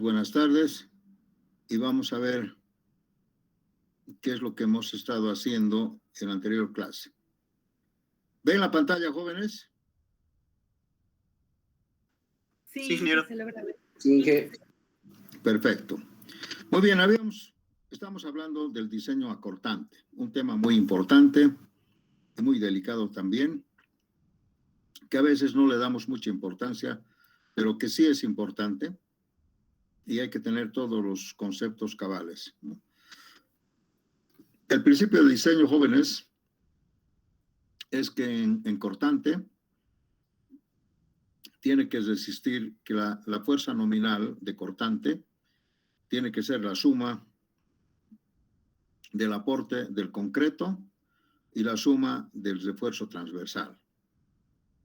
buenas tardes y vamos a ver qué es lo que hemos estado haciendo en la anterior clase. ¿Ven la pantalla, jóvenes? Sí, señor. Sí, jefe. Perfecto. Muy bien, estamos hablando del diseño acortante, un tema muy importante y muy delicado también, que a veces no le damos mucha importancia, pero que sí es importante y hay que tener todos los conceptos cabales, ¿no? El principio del diseño, jóvenes, es que en cortante tiene que existir que la fuerza nominal de cortante tiene que ser la suma del aporte del concreto y la suma del refuerzo transversal.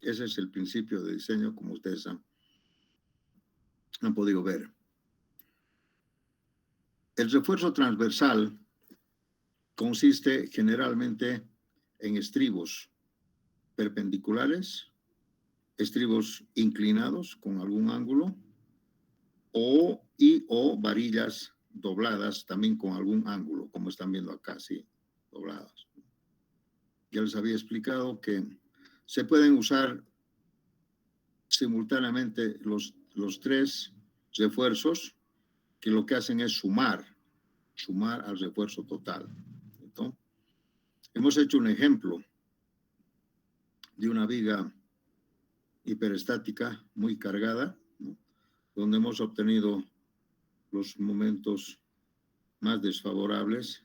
Ese es el principio de diseño, como ustedes han podido ver. El refuerzo transversal consiste generalmente en estribos perpendiculares, estribos inclinados con algún ángulo o varillas dobladas también con algún ángulo, como están viendo acá, sí, dobladas. Ya les había explicado que se pueden usar simultáneamente los tres refuerzos, que lo que hacen es sumar al refuerzo total. Entonces, hemos hecho un ejemplo de una viga hiperestática muy cargada, ¿no?, donde hemos obtenido los momentos más desfavorables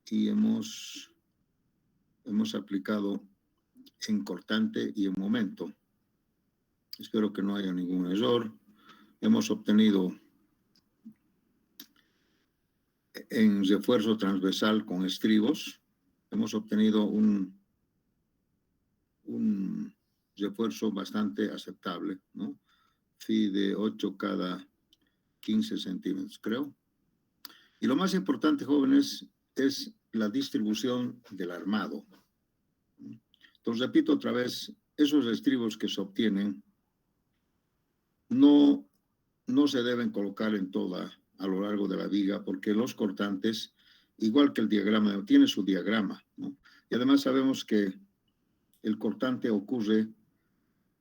y hemos aplicado en cortante y en momento. Espero que no haya ningún error. Hemos obtenido en refuerzo transversal con estribos, hemos obtenido un refuerzo bastante aceptable, ¿no? Phi de 8 cada 15 centímetros, creo. Y lo más importante, jóvenes, es la distribución del armado. Entonces, repito otra vez, esos estribos que se obtienen no se deben colocar a lo largo de la viga, porque los cortantes, igual que el diagrama, tiene su diagrama, ¿no? Y además sabemos que el cortante ocurre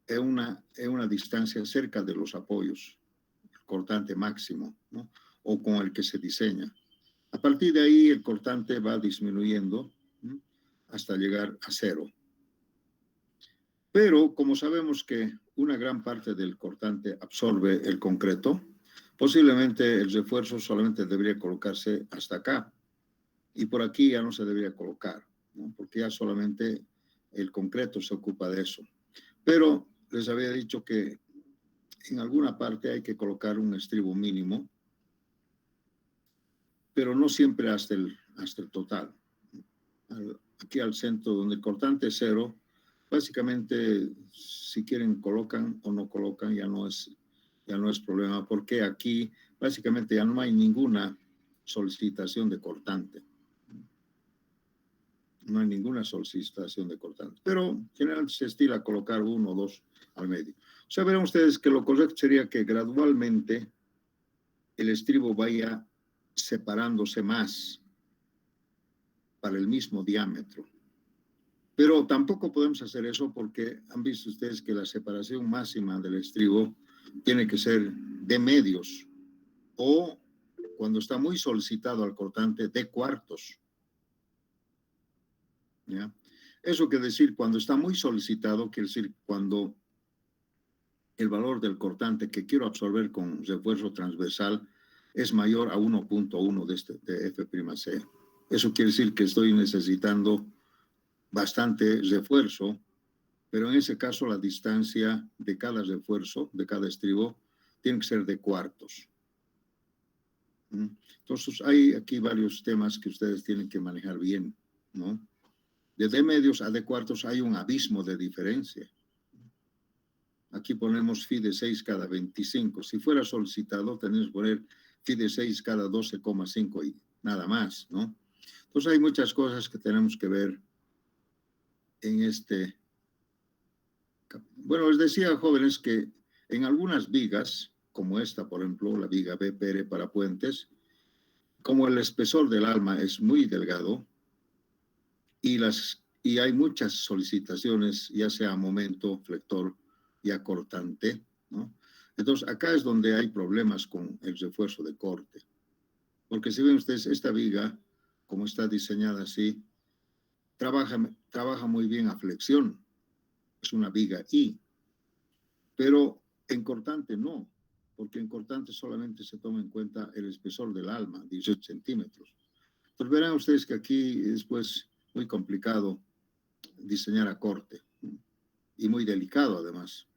en una distancia cerca de los apoyos, el cortante máximo, ¿no?, o con el que se diseña. A partir de ahí, el cortante va disminuyendo, ¿no?, hasta llegar a cero. Pero como sabemos que una gran parte del cortante absorbe el concreto, posiblemente el refuerzo solamente debería colocarse hasta acá y por aquí ya no se debería colocar, ¿no?, porque ya solamente el concreto se ocupa de eso. Pero les había dicho que en alguna parte hay que colocar un estribo mínimo, pero no siempre hasta el total. Aquí al centro, donde el cortante es cero, básicamente, si quieren colocan o no colocan, ya no es problema, porque aquí básicamente ya no hay ninguna solicitación de cortante. No hay ninguna solicitación de cortante, pero en general se estila colocar 1 o 2 al medio. O sea, verán ustedes que lo correcto sería que gradualmente el estribo vaya separándose más para el mismo diámetro. Pero tampoco podemos hacer eso porque han visto ustedes que la separación máxima del estribo tiene que ser de medios o, cuando está muy solicitado al cortante, de cuartos. ¿Ya? Eso quiere decir, cuando está muy solicitado, quiere decir cuando el valor del cortante que quiero absorber con refuerzo transversal es mayor a 1.1 de F'C. Eso quiere decir que estoy necesitando bastante refuerzo, pero en ese caso la distancia de cada refuerzo, de cada estribo, tiene que ser de cuartos. Entonces, hay aquí varios temas que ustedes tienen que manejar bien, ¿no? De medios a de cuartos hay un abismo de diferencia. Aquí ponemos phi de 6 cada 25. Si fuera solicitado, tenemos que poner phi de 6 cada 12,5 y nada más, ¿no? Entonces, hay muchas cosas que tenemos que ver en este Bueno, les decía, jóvenes, que en algunas vigas, como esta, por ejemplo, la viga BPR para puentes, como el espesor del alma es muy delgado y hay muchas solicitaciones, ya sea a momento, flector y acortante, ¿no? Entonces, acá es donde hay problemas con el refuerzo de corte. Porque si ven ustedes, esta viga, como está diseñada así, trabaja muy bien a flexión. Es una viga I. Pero en cortante no, porque en cortante solamente se toma en cuenta el espesor del alma, 18 centímetros. Entonces verán ustedes que aquí es pues muy complicado diseñar a corte, ¿no? Y muy delicado además.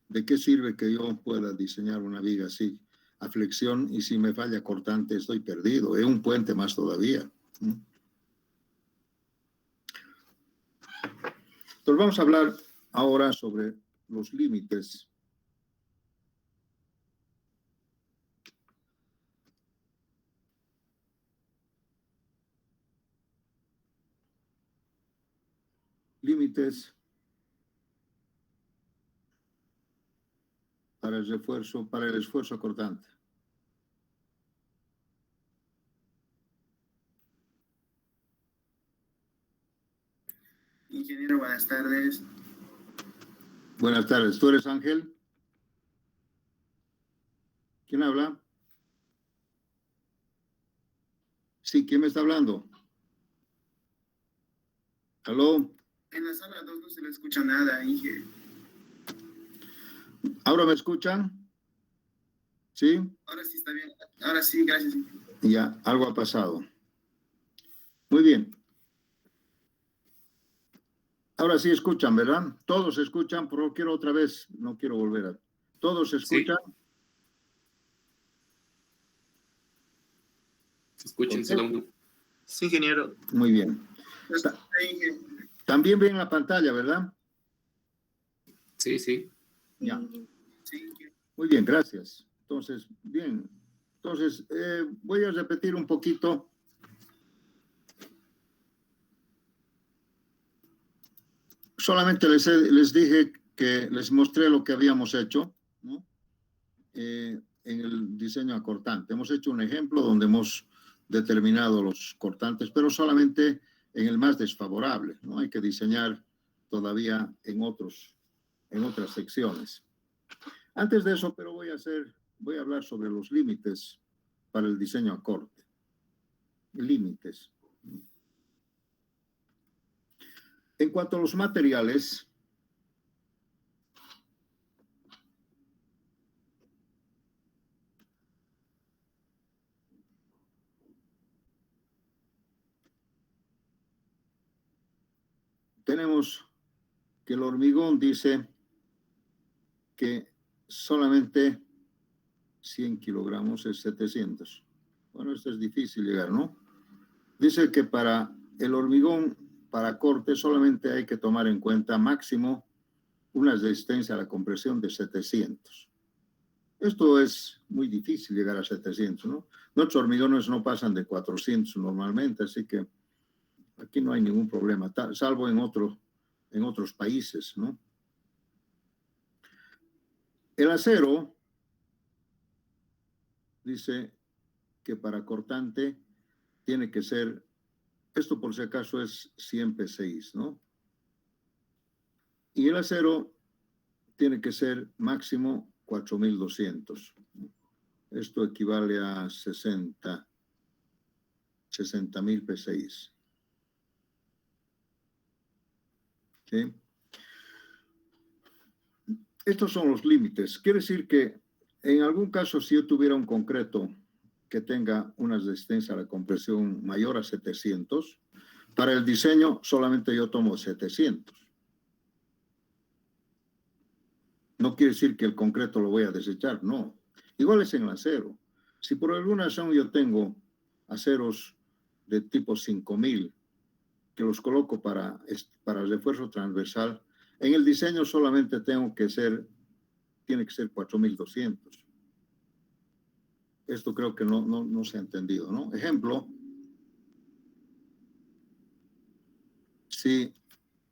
¿De qué sirve que yo pueda diseñar una viga así a flexión y si me falla cortante estoy perdido? Es un puente más todavía, ¿no? Entonces vamos a hablar ahora sobre los límites. Límites para el esfuerzo cortante. Ingeniero, buenas tardes. Buenas tardes. ¿Tú eres Ángel? ¿Quién habla? Sí, ¿quién me está hablando? ¿Aló? En la sala 2 no se le escucha nada, Inge. ¿Ahora me escuchan? ¿Sí? Ahora sí está bien. Ahora sí, gracias, Inge. Ya, algo ha pasado. Muy bien. Ahora sí escuchan, ¿verdad? Todos escuchan, pero quiero otra vez, no quiero volver a... ¿Todos escuchan? Se escuchen solo. Sí, ingeniero. Muy bien. También ven la pantalla, ¿verdad? Sí, sí. Ya. Sí. Muy bien, gracias. Entonces, bien. Entonces, voy a repetir un poquito. Solamente les dije que les mostré lo que habíamos hecho, ¿no? En el diseño acortante. Hemos hecho un ejemplo donde hemos determinado los cortantes, pero solamente en el más desfavorable, ¿no? Hay que diseñar todavía en otras secciones. Antes de eso, pero voy a hablar sobre los límites para el diseño a corte. Límites. En cuanto a los materiales, tenemos que el hormigón dice que solamente 100 kilogramos es 700. Bueno, esto es difícil llegar, ¿no? Dice que para el hormigón, para corte, solamente hay que tomar en cuenta máximo una resistencia a la compresión de 700. Esto es muy difícil llegar a 700, ¿no? Nuestros hormigones no pasan de 400 normalmente, así que aquí no hay ningún problema, salvo en otros países, ¿no? El acero dice que para cortante tiene que ser, esto por si acaso es 100 P6, ¿no? Y el acero tiene que ser máximo 4200. Esto equivale a 60.000 P6. ¿Sí? Estos son los límites. Quiere decir que en algún caso, si yo tuviera un concreto que tenga una resistencia a la compresión mayor a 700, para el diseño solamente yo tomo 700. No quiere decir que el concreto lo voy a desechar, no. Igual es en el acero. Si por alguna razón yo tengo aceros de tipo 5000 que los coloco para refuerzo transversal, en el diseño solamente tiene que ser 4200. Esto creo que no se ha entendido, ¿no? Ejemplo, si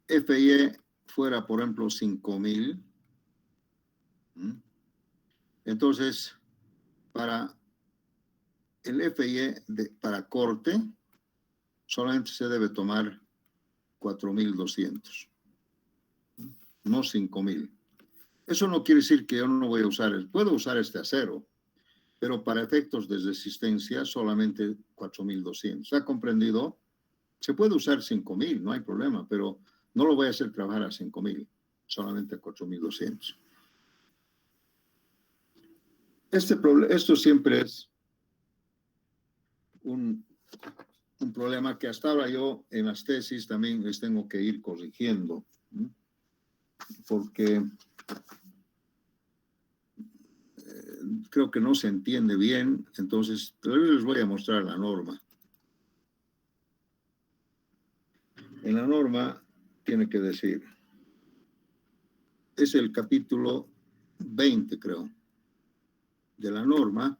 FIE fuera, por ejemplo, 5,000, entonces, para el FIE para corte, solamente se debe tomar 4,200, no 5,000. Eso no quiere decir que yo no voy a usar, puedo usar este acero, pero para efectos de resistencia solamente 4,200. ¿Ha comprendido? Se puede usar 5,000, no hay problema, pero no lo voy a hacer trabajar a 5,000, solamente a 4,200. Esto siempre es un problema que hasta ahora yo en las tesis también les tengo que ir corrigiendo, ¿no? Porque creo que no se entiende bien, entonces les voy a mostrar la norma. En la norma tiene que decir, es el capítulo 20, creo, de la norma.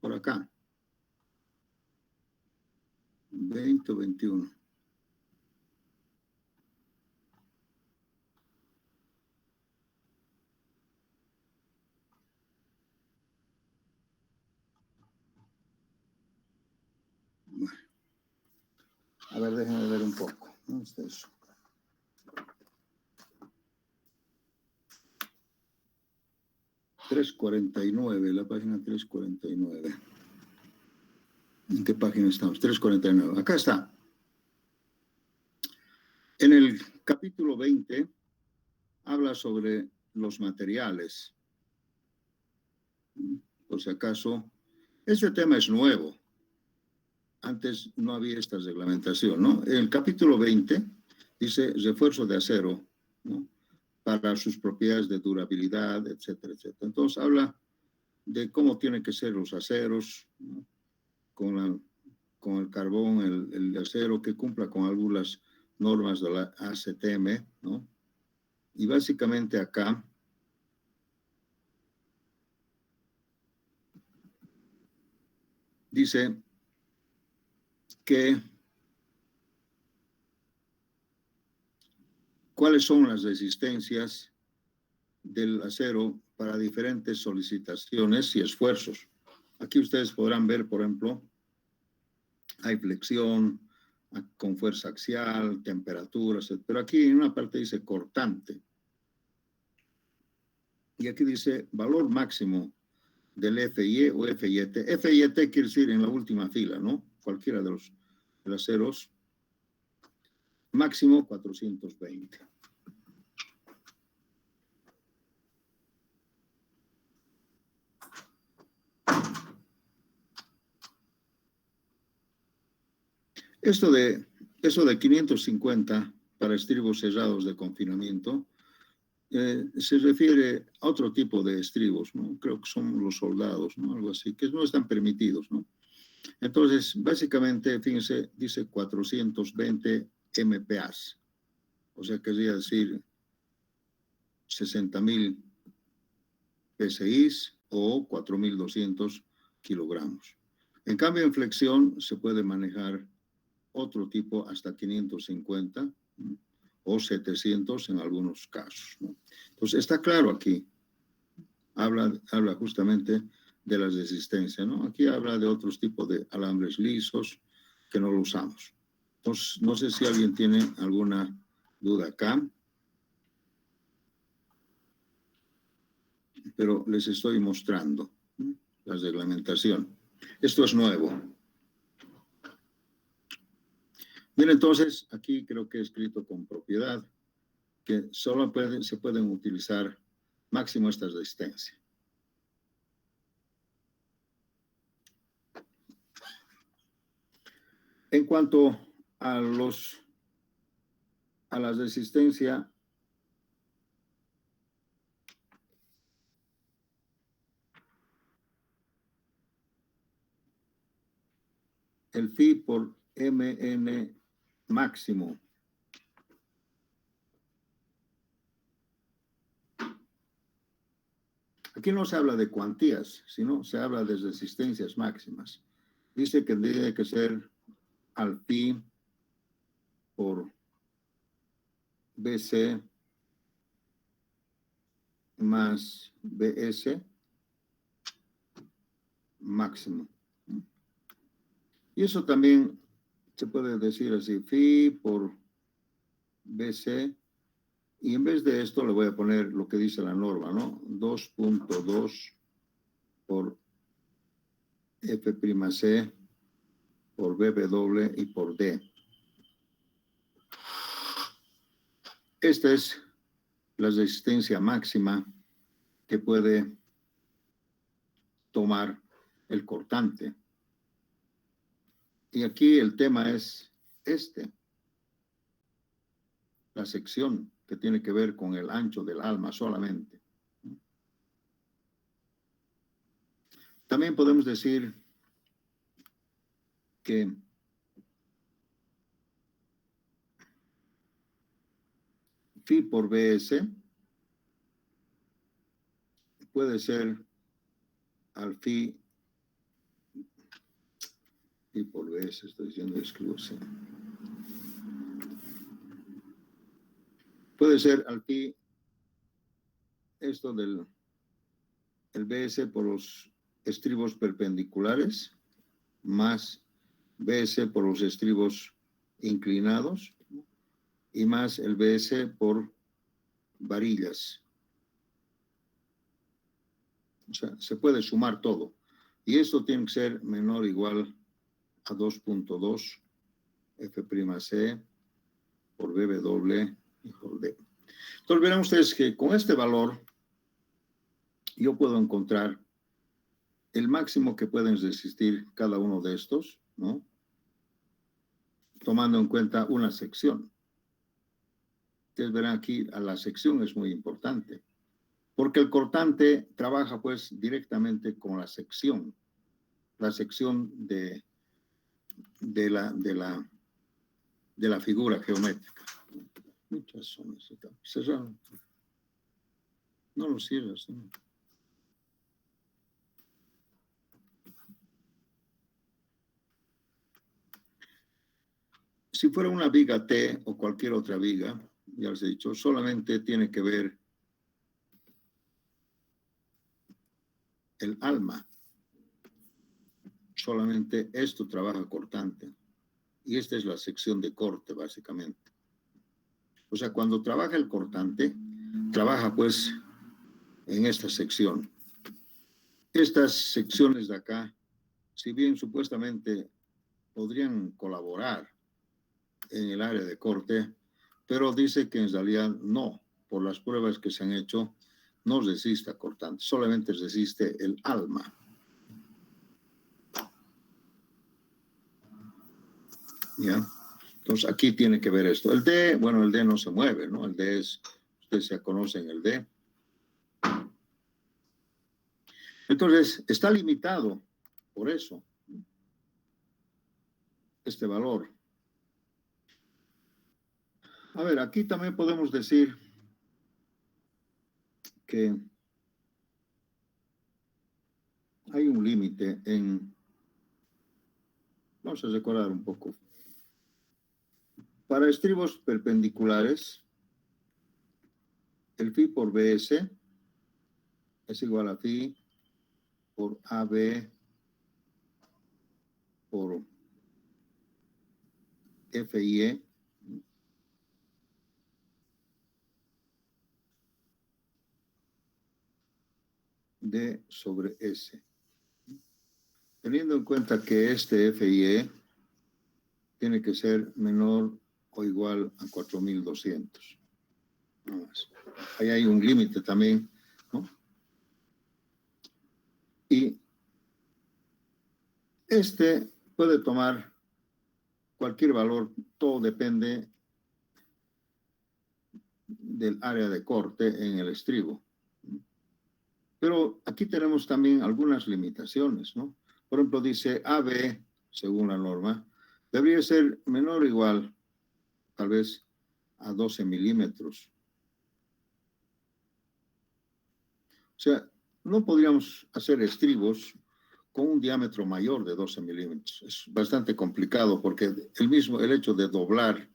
Por acá. 20 o 21. Bueno. A ver, déjenme ver un poco. ¿Dónde está eso? .349, la página 349. ¿En qué página estamos? 349. Acá está. En el capítulo 20 habla sobre los materiales. Por si acaso, este tema es nuevo. Antes no había esta reglamentación, ¿no? En el capítulo 20 dice refuerzo de acero, ¿no? Para sus propiedades de durabilidad, etcétera, etcétera. Entonces habla de cómo tienen que ser los aceros, ¿no? Con el carbón, el acero que cumpla con algunas normas de la ACTM, ¿no? Y básicamente acá dice que cuáles son las resistencias del acero para diferentes solicitaciones y esfuerzos. Aquí ustedes podrán ver, por ejemplo, hay flexión con fuerza axial, temperaturas, pero aquí en una parte dice cortante. Y aquí dice valor máximo del FIE o FIT. FIT quiere decir en la última fila, ¿no? Cualquiera de los aceros. Máximo 420. Eso de 550 para estribos cerrados de confinamiento se refiere a otro tipo de estribos, ¿no? Creo que son los soldados, ¿no? Algo así, que no están permitidos, ¿no? Entonces, básicamente, fíjense, dice 420 MPAs, o sea, querría decir 60,000 PSIs o 4,200 kilogramos. En cambio, en flexión se puede manejar otro tipo hasta 550, ¿no? O 700 en algunos casos, ¿no? Entonces, está claro aquí. Habla justamente de la resistencia, ¿no? Aquí habla de otros tipos de alambres lisos que no lo usamos. Entonces, no sé si alguien tiene alguna duda acá, pero les estoy mostrando, ¿no? La reglamentación. Esto es nuevo. Bien, entonces, aquí creo que he escrito con propiedad que solo se pueden utilizar máximo esta resistencia. En cuanto a la resistencia, el phi por mn máximo. Aquí no se habla de cuantías, sino se habla de resistencias máximas. Dice que tiene que ser al phi por BC más BS máximo. Y eso también se puede decir así, phi por BC, y en vez de esto le voy a poner lo que dice la norma, ¿no? 2.2 por F'C por BW y por D. Esta es la resistencia máxima que puede tomar el cortante. Y aquí el tema es la sección que tiene que ver con el ancho del alma solamente. También podemos decir que phi por BS puede ser al phi por BS, estoy diciendo exclusivo. Puede ser al phi esto del el BS por los estribos perpendiculares más BS por los estribos inclinados y más el BS por varillas. O sea, se puede sumar todo. Y esto tiene que ser menor o igual a 2.2 F'C por BW y por D. Entonces verán ustedes que con este valor yo puedo encontrar el máximo que pueden resistir cada uno de estos, ¿no? Tomando en cuenta una sección. Ustedes verán aquí, a la sección es muy importante, porque el cortante trabaja pues directamente con la sección de la figura geométrica. Muchas son cerraron. No lo cierras, ¿no? Si fuera una viga T o cualquier otra viga, ya les he dicho, solamente tiene que ver el alma. Solamente esto trabaja cortante. Y esta es la sección de corte, básicamente. O sea, cuando trabaja el cortante, trabaja pues en esta sección. Estas secciones de acá, si bien supuestamente podrían colaborar en el área de corte, pero dice que en realidad no, por las pruebas que se han hecho, no resiste a cortante, solamente resiste el alma. ¿Ya? Entonces aquí tiene que ver esto. El D, bueno, el D no se mueve, ¿no? El D es, ustedes ya conocen el D. Entonces, está limitado por eso, este valor. A ver, aquí también podemos decir que hay un límite en... Vamos a recordar un poco. Para estribos perpendiculares, el phi por BS es igual a phi por AB por FIE D sobre S. Teniendo en cuenta que este FIE tiene que ser menor o igual a 4200. No más. Ahí hay un límite también, ¿no? Y este puede tomar cualquier valor, todo depende del área de corte en el estribo. Pero aquí tenemos también algunas limitaciones, ¿no? Por ejemplo, dice AB según la norma, debería ser menor o igual, tal vez, a 12 milímetros. O sea, no podríamos hacer estribos con un diámetro mayor de 12 milímetros. Es bastante complicado porque el hecho de doblar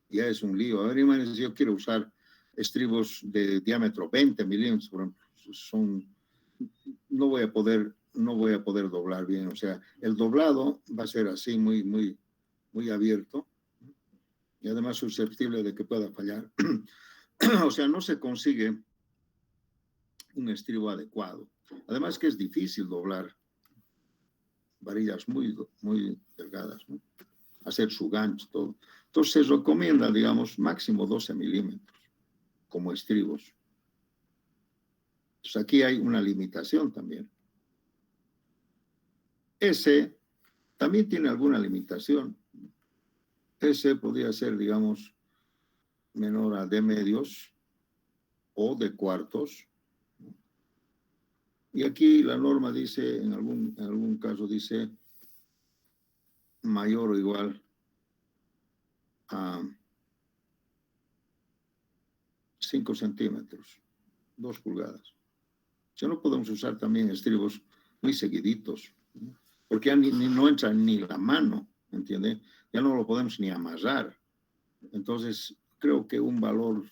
ya es un lío. A ver, imagínense, yo quiero usar estribos de diámetro 20 milímetros, por ejemplo, no voy a poder doblar bien. O sea, el doblado va a ser así, muy abierto y además susceptible de que pueda fallar. O sea, no se consigue un estribo adecuado. Además que es difícil doblar varillas muy delgadas, ¿no? Hacer su gancho, todo. Entonces se recomienda, digamos, máximo 12 milímetros como estribos. Entonces aquí hay una limitación también. Ese también tiene alguna limitación. Ese podría ser, digamos, menor a de medios o de cuartos. Y aquí la norma dice, en algún caso dice mayor o igual a 5 centímetros, 2 pulgadas. O sea, no podemos usar también estribos muy seguiditos, ¿no? Porque ya no entra ni la mano, ¿entiende? Ya no lo podemos ni amarrar. Entonces, creo que un valor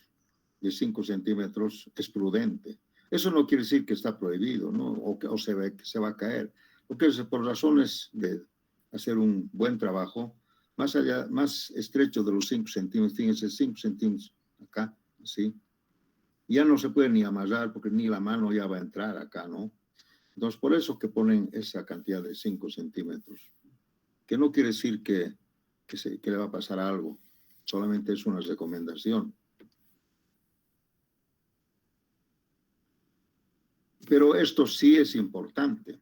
de 5 centímetros es prudente. Eso no quiere decir que está prohibido, ¿no? O se va a caer. Porque es por razones de hacer un buen trabajo, más estrecho de los 5 centímetros, fíjense, 5 centímetros acá, así. Ya no se puede ni amarrar porque ni la mano ya va a entrar acá, ¿no? Entonces, por eso que ponen esa cantidad de 5 centímetros, que no quiere decir que le va a pasar algo, solamente es una recomendación. Pero esto sí es importante.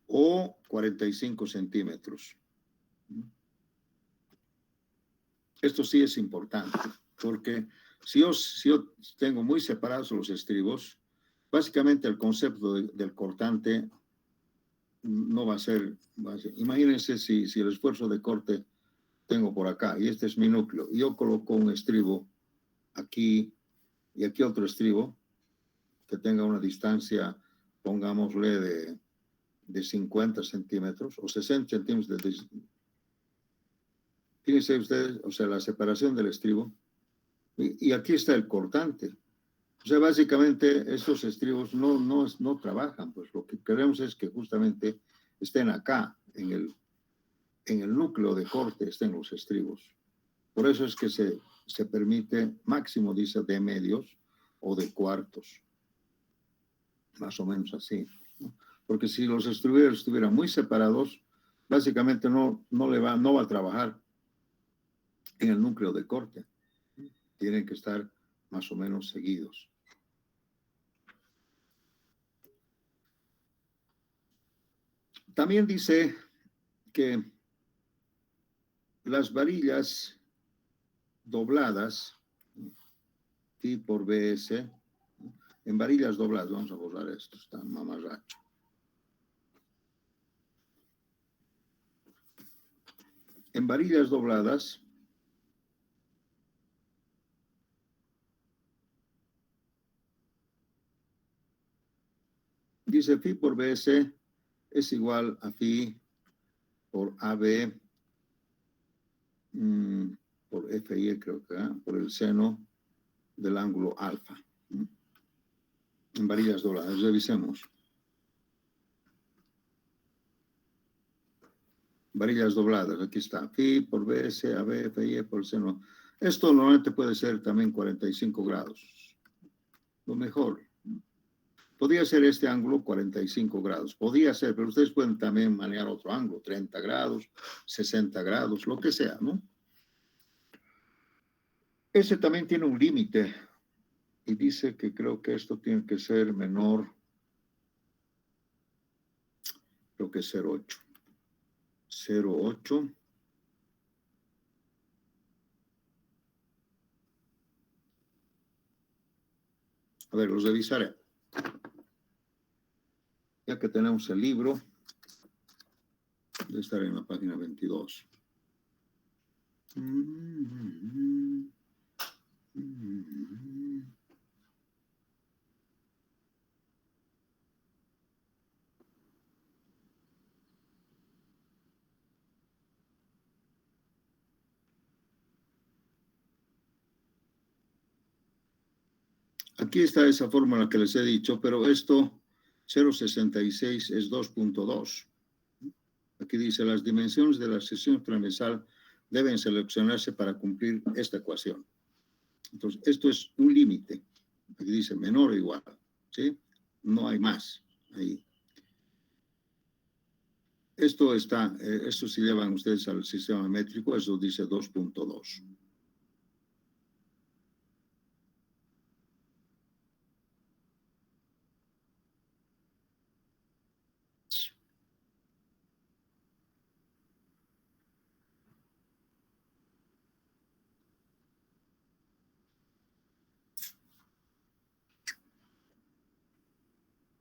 O 45 centímetros. Esto sí es importante, porque si yo tengo muy separados los estribos, básicamente el concepto del cortante no va a ser. Imagínense si el esfuerzo de corte tengo por acá, y este es mi núcleo, y yo coloco un estribo aquí y aquí otro estribo que tenga una distancia, pongámosle, de 50 centímetros o 60 centímetros. Fíjense ustedes, o sea, la separación del estribo, y aquí está el cortante. O sea, básicamente estos estribos no trabajan, pues lo que queremos es que justamente estén acá, en el núcleo de corte estén los estribos. Por eso es que se permite máximo, dice, de medios o de cuartos, más o menos así, ¿no? Porque si los estribos estuvieran muy separados, básicamente no va a trabajar en el núcleo de corte. Tienen que estar más o menos seguidos. También dice que las varillas dobladas, Pi por BS, en varillas dobladas, vamos a borrar esto, está mamarracho. En varillas dobladas, dice Phi por BS es igual a Phi por AB por FI, creo que, por el seno del ángulo alfa. En varillas dobladas, revisemos. Varillas dobladas, aquí está. Phi por BS, AB, FI por el seno. Esto normalmente puede ser también 45 grados. Lo mejor. Podría ser este ángulo 45 grados. Podría ser, pero ustedes pueden también manejar otro ángulo, 30 grados, 60 grados, lo que sea, ¿no? Ese también tiene un límite y dice que creo que esto tiene que ser menor, creo que es 0,8. 0,8. A ver, los revisaré. Ya que tenemos el libro, debe estar en la página 22. Aquí está esa fórmula que les he dicho, pero esto 0,66 es 2.2. Aquí dice, las dimensiones de la sección transversal deben seleccionarse para cumplir esta ecuación. Entonces, esto es un límite. Aquí dice menor o igual, ¿sí? No hay más ahí. Esto si llevan ustedes al sistema métrico, eso dice 2.2.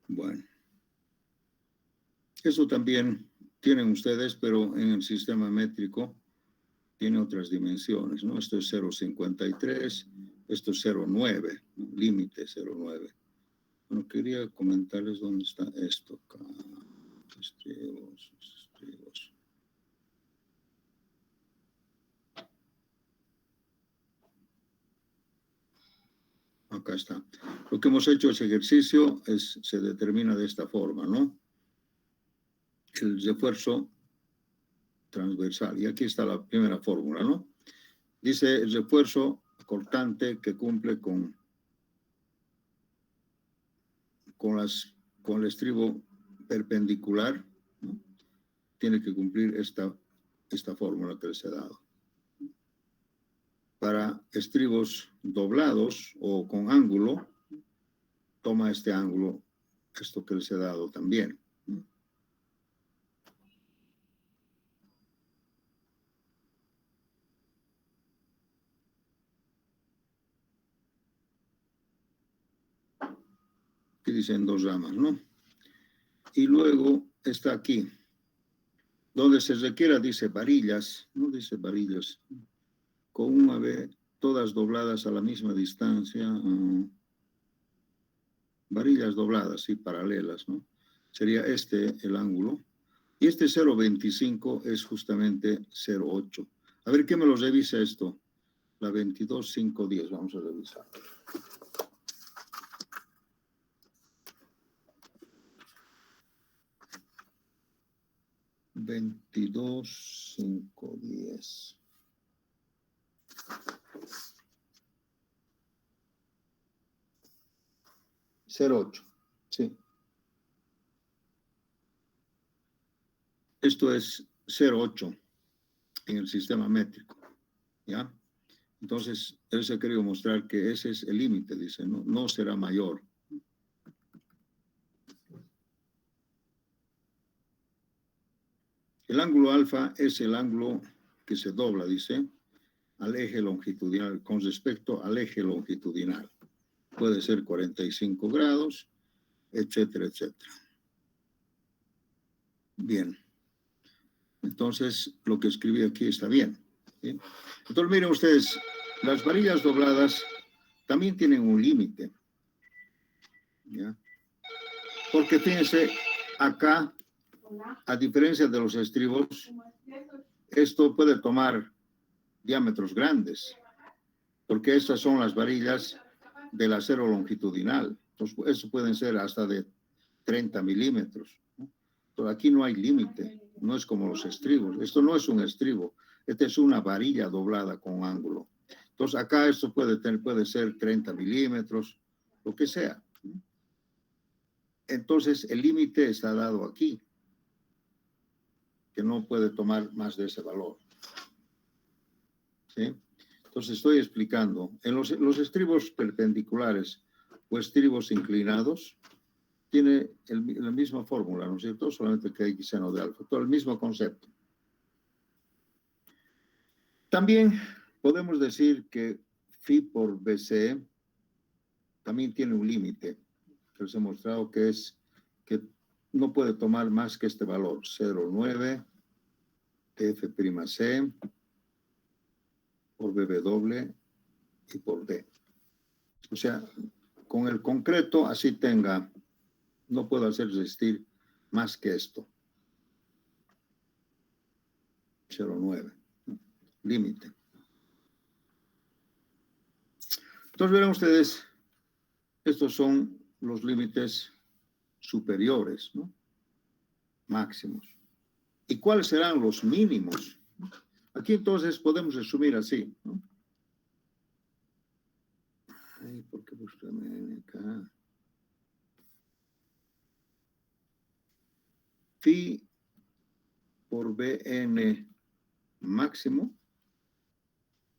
Bueno, eso también tienen ustedes, pero en el sistema métrico tiene otras dimensiones, ¿no? Esto es 0,53, esto es 0,9, ¿no? Límite 0,9. Bueno, quería comentarles dónde está esto acá. Estribos. Acá está. Lo que hemos hecho ese ejercicio se determina de esta forma, ¿no? El refuerzo transversal. Y aquí está la primera fórmula, ¿no? Dice el refuerzo cortante que cumple con el estribo perpendicular, ¿no? Tiene que cumplir esta fórmula que les he dado. Para estribos doblados o con ángulo, toma este ángulo, esto que les he dado también. Que dicen dos ramas, ¿no? Y luego está aquí, donde se requiera, dice varillas, no dice varillas, con una vez todas dobladas a la misma distancia, varillas dobladas y paralelas, ¿no? Sería este el ángulo. Y este 0,25 es justamente 0,8. A ver, ¿qué me lo revisa esto? La 22,510, vamos a revisar. Veintidós, 510. 0,8, sí. Esto es 0,8 en el sistema métrico, ¿ya? Entonces, él se ha querido mostrar que ese es el límite, dice, no será mayor. El ángulo alfa es el ángulo que se dobla, dice, al eje longitudinal, con respecto al eje longitudinal. Puede ser 45 grados, etcétera, etcétera. Bien. Entonces, lo que escribí aquí está bien, ¿sí? Entonces, miren ustedes, las varillas dobladas también tienen un límite, ¿ya? Porque fíjense, acá, a diferencia de los estribos, esto puede tomar diámetros grandes, porque estas son las varillas del acero longitudinal. Entonces, eso pueden ser hasta de 30 milímetros, ¿no? Pero aquí no hay límite, no es como los estribos. Esto no es un estribo, esta es una varilla doblada con ángulo. Entonces, acá esto puede ser 30 milímetros, lo que sea. Entonces, el límite está dado aquí, que no puede tomar más de ese valor, ¿sí? Entonces, estoy explicando. En los estribos perpendiculares o estribos inclinados, tiene la misma fórmula, ¿no es cierto? Solamente que hay seno de alfa, todo el mismo concepto. También podemos decir que phi por BC también tiene un límite, que les he mostrado que es que no puede tomar más que este valor, 0,9 F'C por BW y por D. O sea, con el concreto, así tenga, no puedo hacer resistir más que esto. 0,9. Límite. Entonces verán ustedes, estos son los límites superiores, ¿no? Máximos. ¿Y cuáles serán los mínimos? Aquí entonces podemos resumir así, ¿no? Ay, ¿por qué buscarme acá? Phi por Bn máximo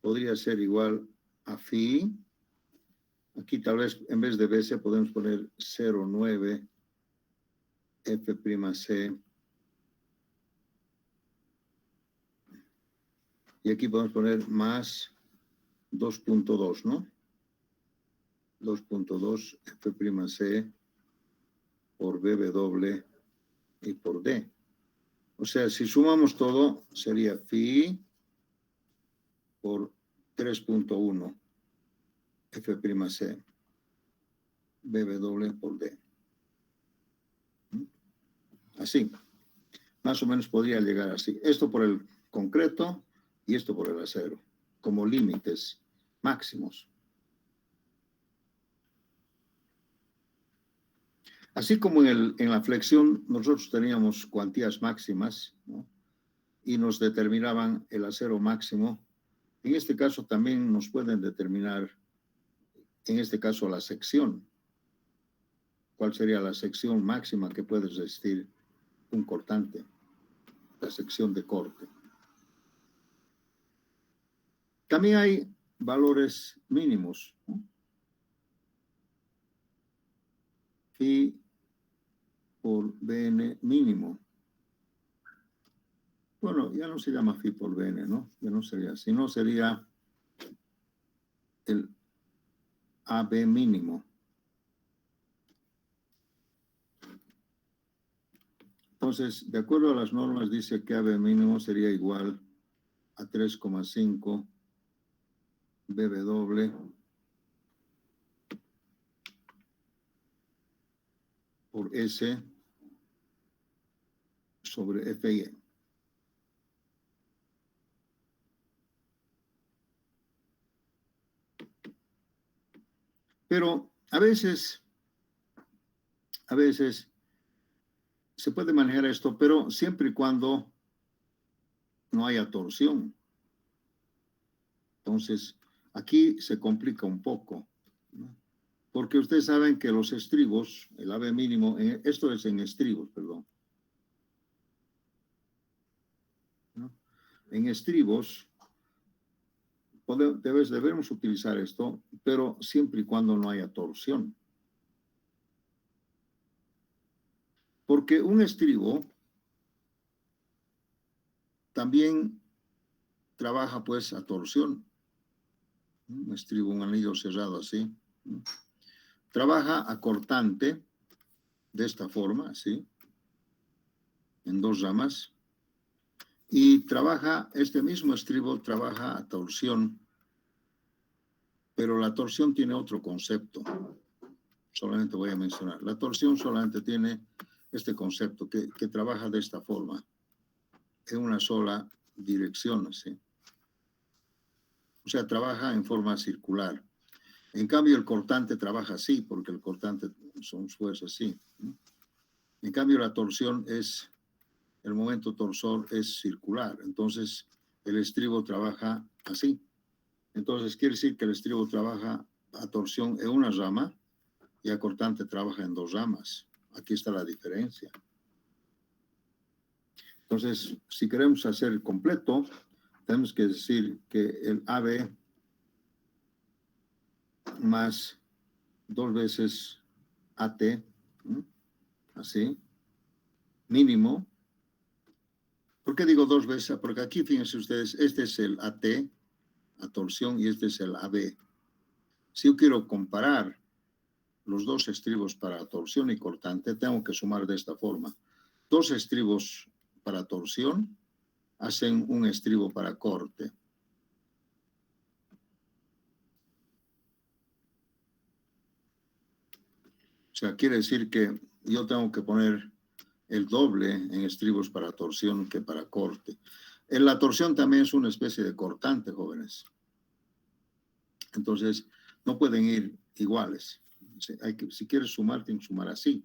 podría ser igual a phi. Aquí tal vez en vez de Bc podemos poner 0,9 F'C. Y aquí podemos poner más 2.2, ¿no? 2.2 F'C por BW y por D. O sea, si sumamos todo, sería phi por 3.1 F'C BW por D. Así. Más o menos podría llegar así. Esto por el concreto y esto por el acero, como límites máximos. Así como en la flexión nosotros teníamos cuantías máximas, ¿no? Y nos determinaban el acero máximo, en este caso también nos pueden determinar, en este caso la sección. ¿Cuál sería la sección máxima que puede resistir un cortante? La sección de corte. También hay valores mínimos, ¿no? Phi por Bn mínimo. Bueno, ya no se llama phi por Bn, ¿no? Ya no sería, sino sería el AB mínimo. Entonces, de acuerdo a las normas, dice que AB mínimo sería igual a 3,5 BW por S sobre FI. Pero a veces se puede manejar esto, pero siempre y cuando no haya torsión. Entonces, aquí se complica un poco, ¿no? Porque ustedes saben que los estribos, el AB mínimo, esto es en estribos, perdón, ¿no? En estribos debemos utilizar esto, pero siempre y cuando no haya torsión. Porque un estribo también trabaja pues a torsión. Un estribo, un anillo cerrado así, ¿no? Trabaja a cortante de esta forma, así, en dos ramas. Y trabaja, este mismo estribo trabaja a torsión, pero la torsión tiene otro concepto. Solamente voy a mencionar. La torsión solamente tiene este concepto, que trabaja de esta forma, en una sola dirección, ¿sí? O sea, trabaja en forma circular. En cambio, el cortante trabaja así, porque el cortante son fuerzas así, ¿no? En cambio, la torsión es, el momento torsor es circular. Entonces, el estribo trabaja así. Entonces, quiere decir que el estribo trabaja a torsión en una rama y a cortante trabaja en dos ramas. Aquí está la diferencia. Entonces, si queremos hacer completo, tenemos que decir que el AB más 2 veces AT, ¿no? Así, mínimo. ¿Por qué digo 2 veces? Porque aquí, fíjense ustedes, este es el AT, a torsión, y este es el AB. Si yo quiero comparar los dos estribos para torsión y cortante, tengo que sumar de esta forma. Dos estribos para torsión hacen un estribo para corte. O sea, quiere decir que yo tengo que poner el doble en estribos para torsión que para corte. En la torsión también es una especie de cortante, jóvenes. Entonces, no pueden ir iguales. Si quieres sumar, tienes que sumar así.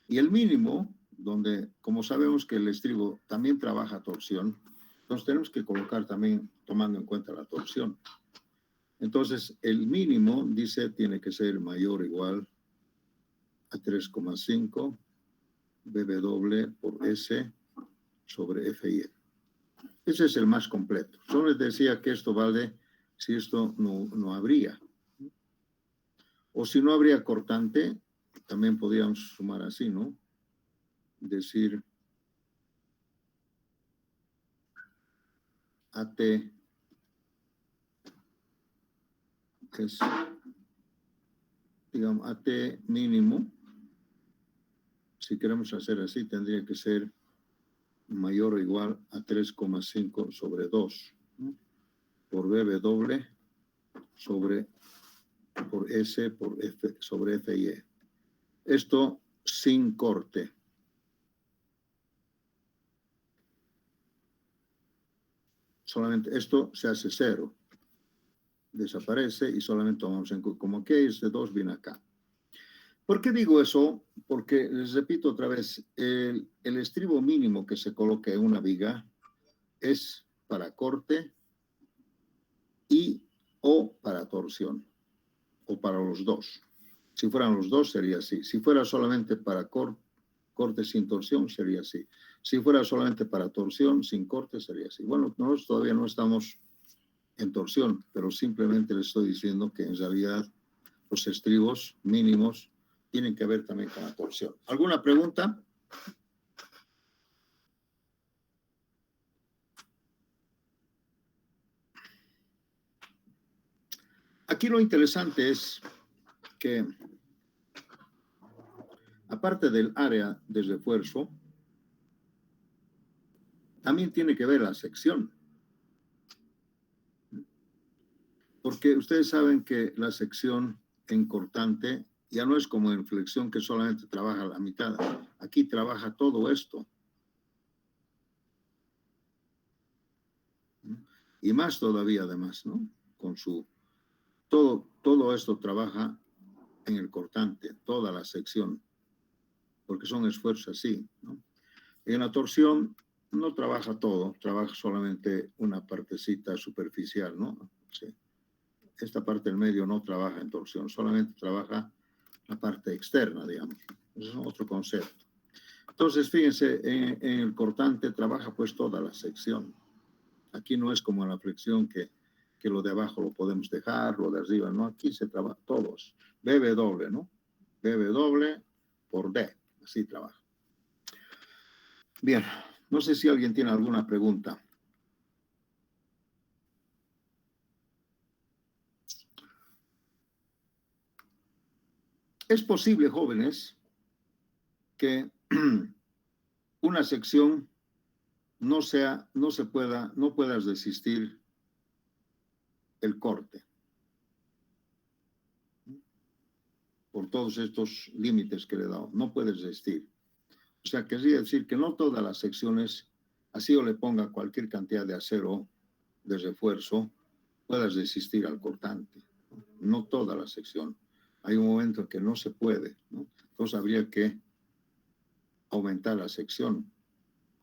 Y el mínimo, donde, como sabemos que el estribo también trabaja torsión, entonces tenemos que colocar también, tomando en cuenta la torsión. Entonces, el mínimo, dice, tiene que ser mayor o igual a 3,5 BW por S sobre FI. Ese es el más completo. Solo les decía que esto vale si esto no habría. O si no habría cortante, también podríamos sumar así, ¿no? Decir AT es, digamos, AT mínimo. Si queremos hacer así, tendría que ser mayor o igual a 3,5 sobre 2, ¿no? Por BW por S por F sobre FIE. Esto sin corte. Solamente esto se hace 0. Desaparece y solamente tomamos en cuenta como que este 2 viene acá. ¿Por qué digo eso? Porque, les repito otra vez, el estribo mínimo que se coloca en una viga es para corte y o para torsión, o para los dos. Si fueran los dos sería así. Si fuera solamente para corte sin torsión sería así. Si fuera solamente para torsión sin corte sería así. Bueno, nosotros todavía no estamos en torsión, pero simplemente les estoy diciendo que en realidad los estribos mínimos tienen que ver también con la torsión. ¿Alguna pregunta? Aquí lo interesante es que, aparte del área de refuerzo, también tiene que ver la sección. Porque ustedes saben que la sección en cortante ya no es como en flexión que solamente trabaja la mitad. Aquí trabaja todo esto. Y más todavía además, ¿no? Con su... Todo esto trabaja en el cortante, toda la sección, porque son esfuerzos así, ¿no? En la torsión no trabaja todo, trabaja solamente una partecita superficial, ¿no? Sí. Esta parte del medio no trabaja en torsión, solamente trabaja la parte externa, digamos. Ese es otro concepto. Entonces, fíjense, en el cortante trabaja pues toda la sección. Aquí no es como en la flexión que lo de abajo lo podemos dejar, lo de arriba, ¿no? Aquí se trabaja todos. BW, ¿no? BW por D, así trabaja. Bien, no sé si alguien tiene alguna pregunta. Es posible, jóvenes, que una sección no puedas resistir el corte por todos estos límites que le he dado. No puedes resistir. O sea, querría decir que no todas las secciones, así yo le ponga cualquier cantidad de acero de refuerzo, puedas resistir al cortante. No toda la sección. Hay un momento en que no se puede, ¿no? Entonces habría que aumentar la sección.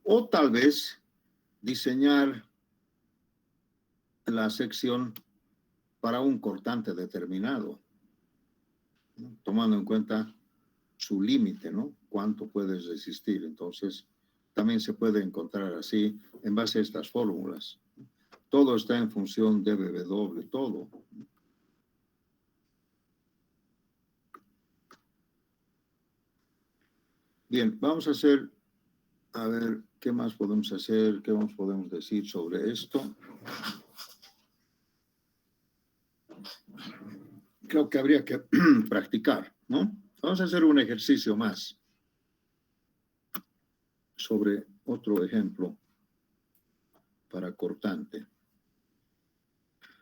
O tal vez diseñar la sección para un cortante determinado, ¿no? Tomando en cuenta su límite, ¿no? Cuánto puedes resistir. Entonces, también se puede encontrar así en base a estas fórmulas. Todo está en función de BW, todo. Bien, vamos a ver qué más podemos hacer, qué más podemos decir sobre esto. creo que habría que practicar, ¿no? Vamos a hacer un ejercicio más sobre otro ejemplo para cortante.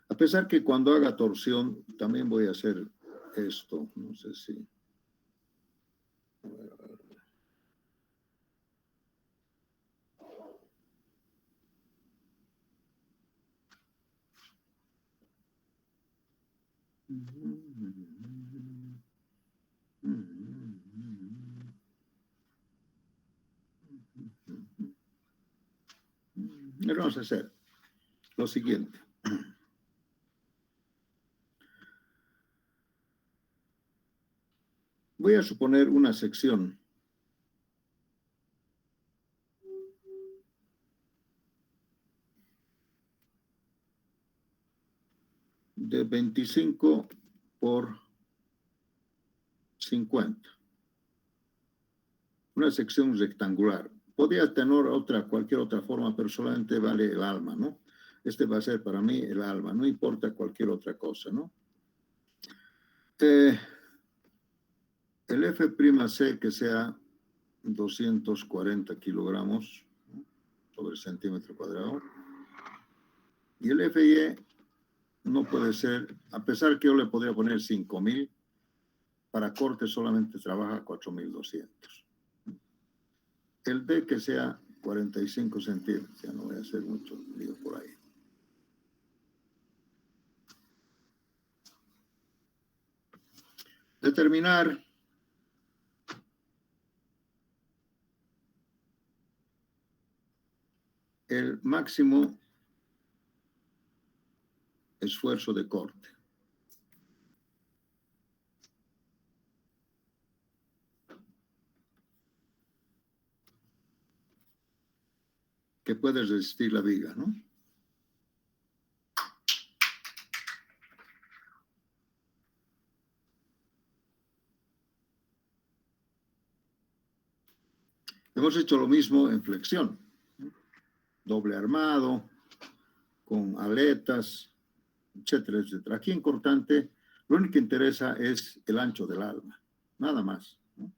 A pesar que cuando haga torsión, también voy a hacer esto, no sé si... Vamos a hacer lo siguiente. Voy a suponer una sección de 25 por 50. Una sección rectangular. Podría tener cualquier otra forma, pero solamente vale el alma, ¿no? Este va a ser para mí el alma, no importa cualquier otra cosa, ¿no? El F'C que sea 240 kilogramos, ¿no?, sobre centímetro cuadrado. Y el Fy no puede ser, a pesar que yo le podría poner 5.000, para corte solamente trabaja 4.200. El D que sea 45 centímetros, ya no voy a hacer mucho lío por ahí. Determinar el máximo esfuerzo de corte. Que puede resistir la viga, ¿no? Hemos hecho lo mismo en flexión, ¿no? Doble armado, con aletas, etcétera, etcétera. Aquí en cortante, lo único que interesa es el ancho del alma, nada más, ¿no?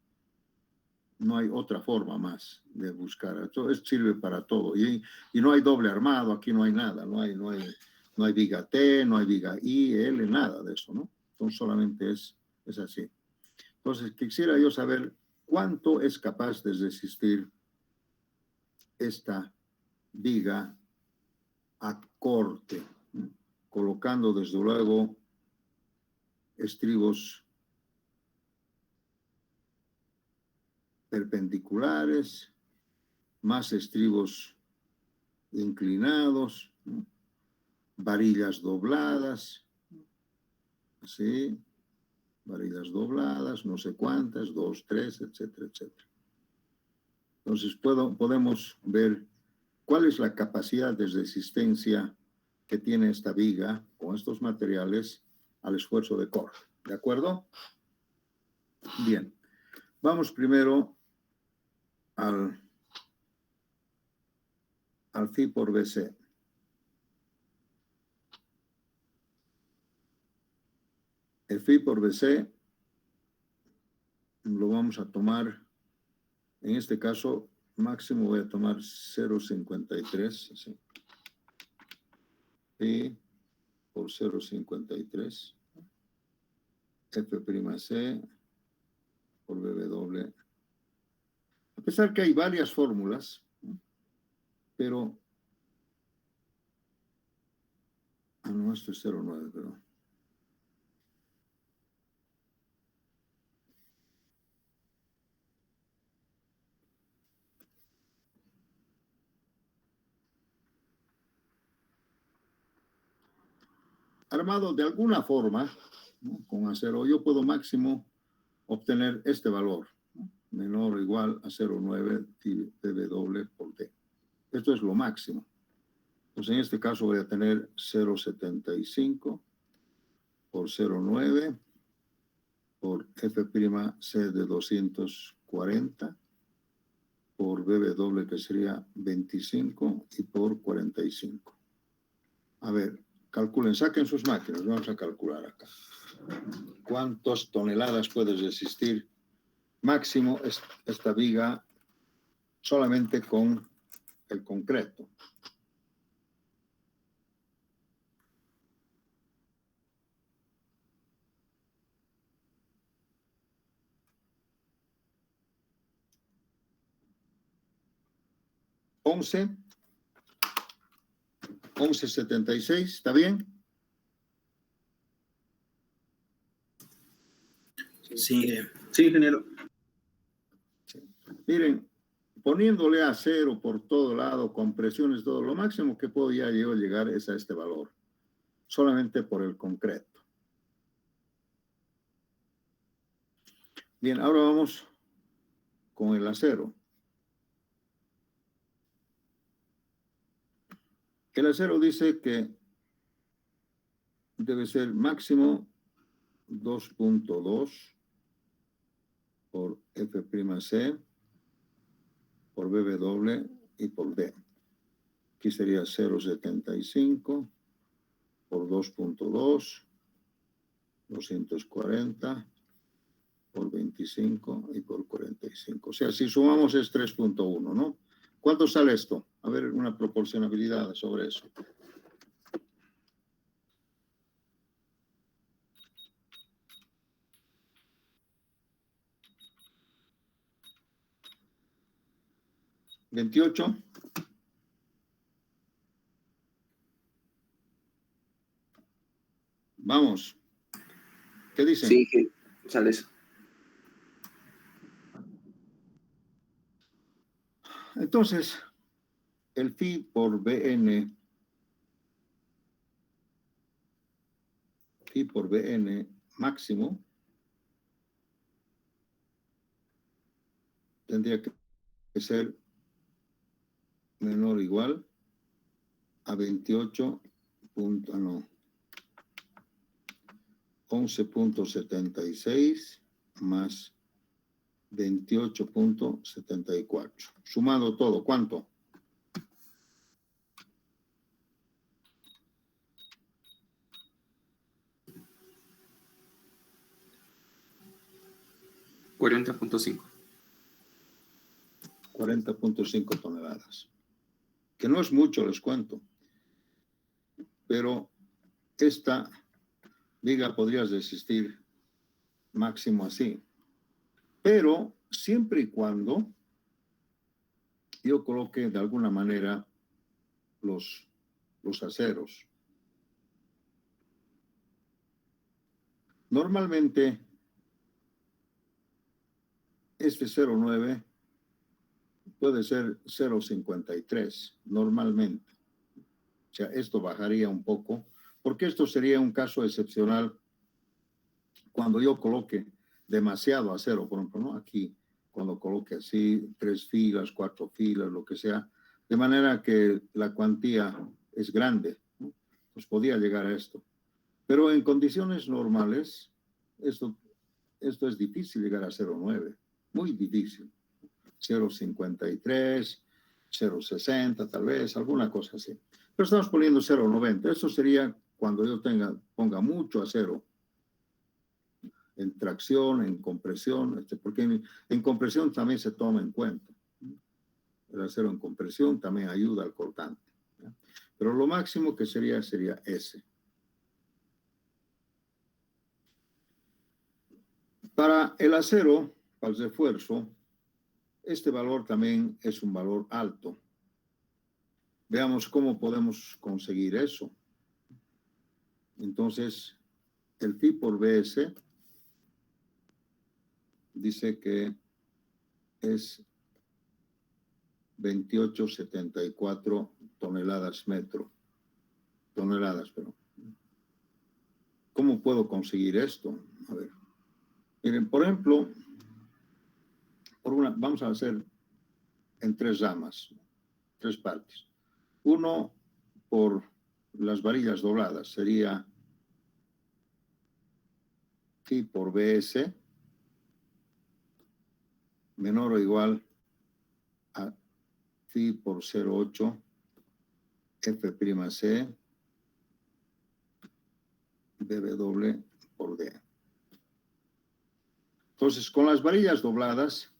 No hay otra forma más de buscar. Esto sirve para todo. Y no hay doble armado, aquí no hay nada, no hay viga T, no hay viga I, L, nada de eso, ¿no? Entonces solamente es así. Entonces quisiera yo saber cuánto es capaz de resistir esta viga a corte, ¿no?, colocando desde luego estribos perpendiculares, más estribos inclinados, ¿no?, varillas dobladas, así, varillas dobladas, no sé cuántas, 2, 3, etcétera, etcétera. Entonces podemos ver cuál es la capacidad de resistencia que tiene esta viga con estos materiales al esfuerzo de corte. ¿De acuerdo? Bien. Vamos primero al phi por BC. El phi por BC lo vamos a tomar, en este caso máximo voy a tomar 0,53, así. Phi por 0,53, F'C por BW. A pesar que hay varias fórmulas, ¿no?, pero... no, esto es 0,9, pero... armado de alguna forma, ¿no?, con acero, yo puedo máximo obtener este valor, ¿no?, menor o igual a 0,9 PW por D. Esto es lo máximo. Pues en este caso voy a tener 0,75 por 0,9 por F'C de 240 por BW, que sería 25, y por 45. A ver, calculen, saquen sus máquinas, vamos a calcular acá. ¿Cuántas toneladas puede resistir máximo esta viga solamente con el concreto? $11.76, ¿está bien? Sí, sí, ingeniero. Miren, poniéndole acero por todo lado, con presiones, todo, lo máximo que puedo ya yo llegar es a este valor, solamente por el concreto. Bien, ahora vamos con el acero. El acero dice que debe ser máximo 2.2 por F'C por BW y por D. Aquí sería 0.75 por 2.2, 240 por 25 y por 45. O sea, si sumamos es 3.1, ¿no? ¿Cuánto sale esto? A ver, una proporcionabilidad sobre eso. ¿28? Vamos. ¿Qué dicen? Sí, que sale eso. Entonces, el phi por Bn máximo tendría que ser menor o igual a 11.76 más 28.74. Sumado todo, ¿cuánto? $40.5. 40.5 toneladas. Que no es mucho, les cuento. Pero esta viga podría resistir máximo así. Pero siempre y cuando yo coloque de alguna manera los aceros. Normalmente, este 0.9 puede ser 0.53, normalmente. O sea, esto bajaría un poco, porque esto sería un caso excepcional cuando yo coloque demasiado acero, por ejemplo, ¿no? Aquí, cuando coloque así 3 filas, 4 filas, lo que sea, de manera que la cuantía es grande, ¿no? Pues podría llegar a esto. Pero en condiciones normales, esto es difícil llegar a 0.9, muy difícil. 0.53, 0.60 tal vez, alguna cosa así. Pero estamos poniendo 0.90. Eso sería cuando yo ponga mucho acero en tracción, en compresión, porque en compresión también se toma en cuenta. El acero en compresión también ayuda al cortante, ¿ya? Pero lo máximo que sería ese. Para el acero, para el refuerzo, este valor también es un valor alto. Veamos cómo podemos conseguir eso. Entonces, el phi por Bs dice que es 28.74 toneladas metro. Toneladas, pero ¿cómo puedo conseguir esto? A ver. Miren, por ejemplo, vamos a hacer en 3 ramas, 3 partes. Uno, por las varillas dobladas, sería phi por Bs menor o igual a phi por 0.8 F'C BW por D. Entonces, con las varillas dobladas,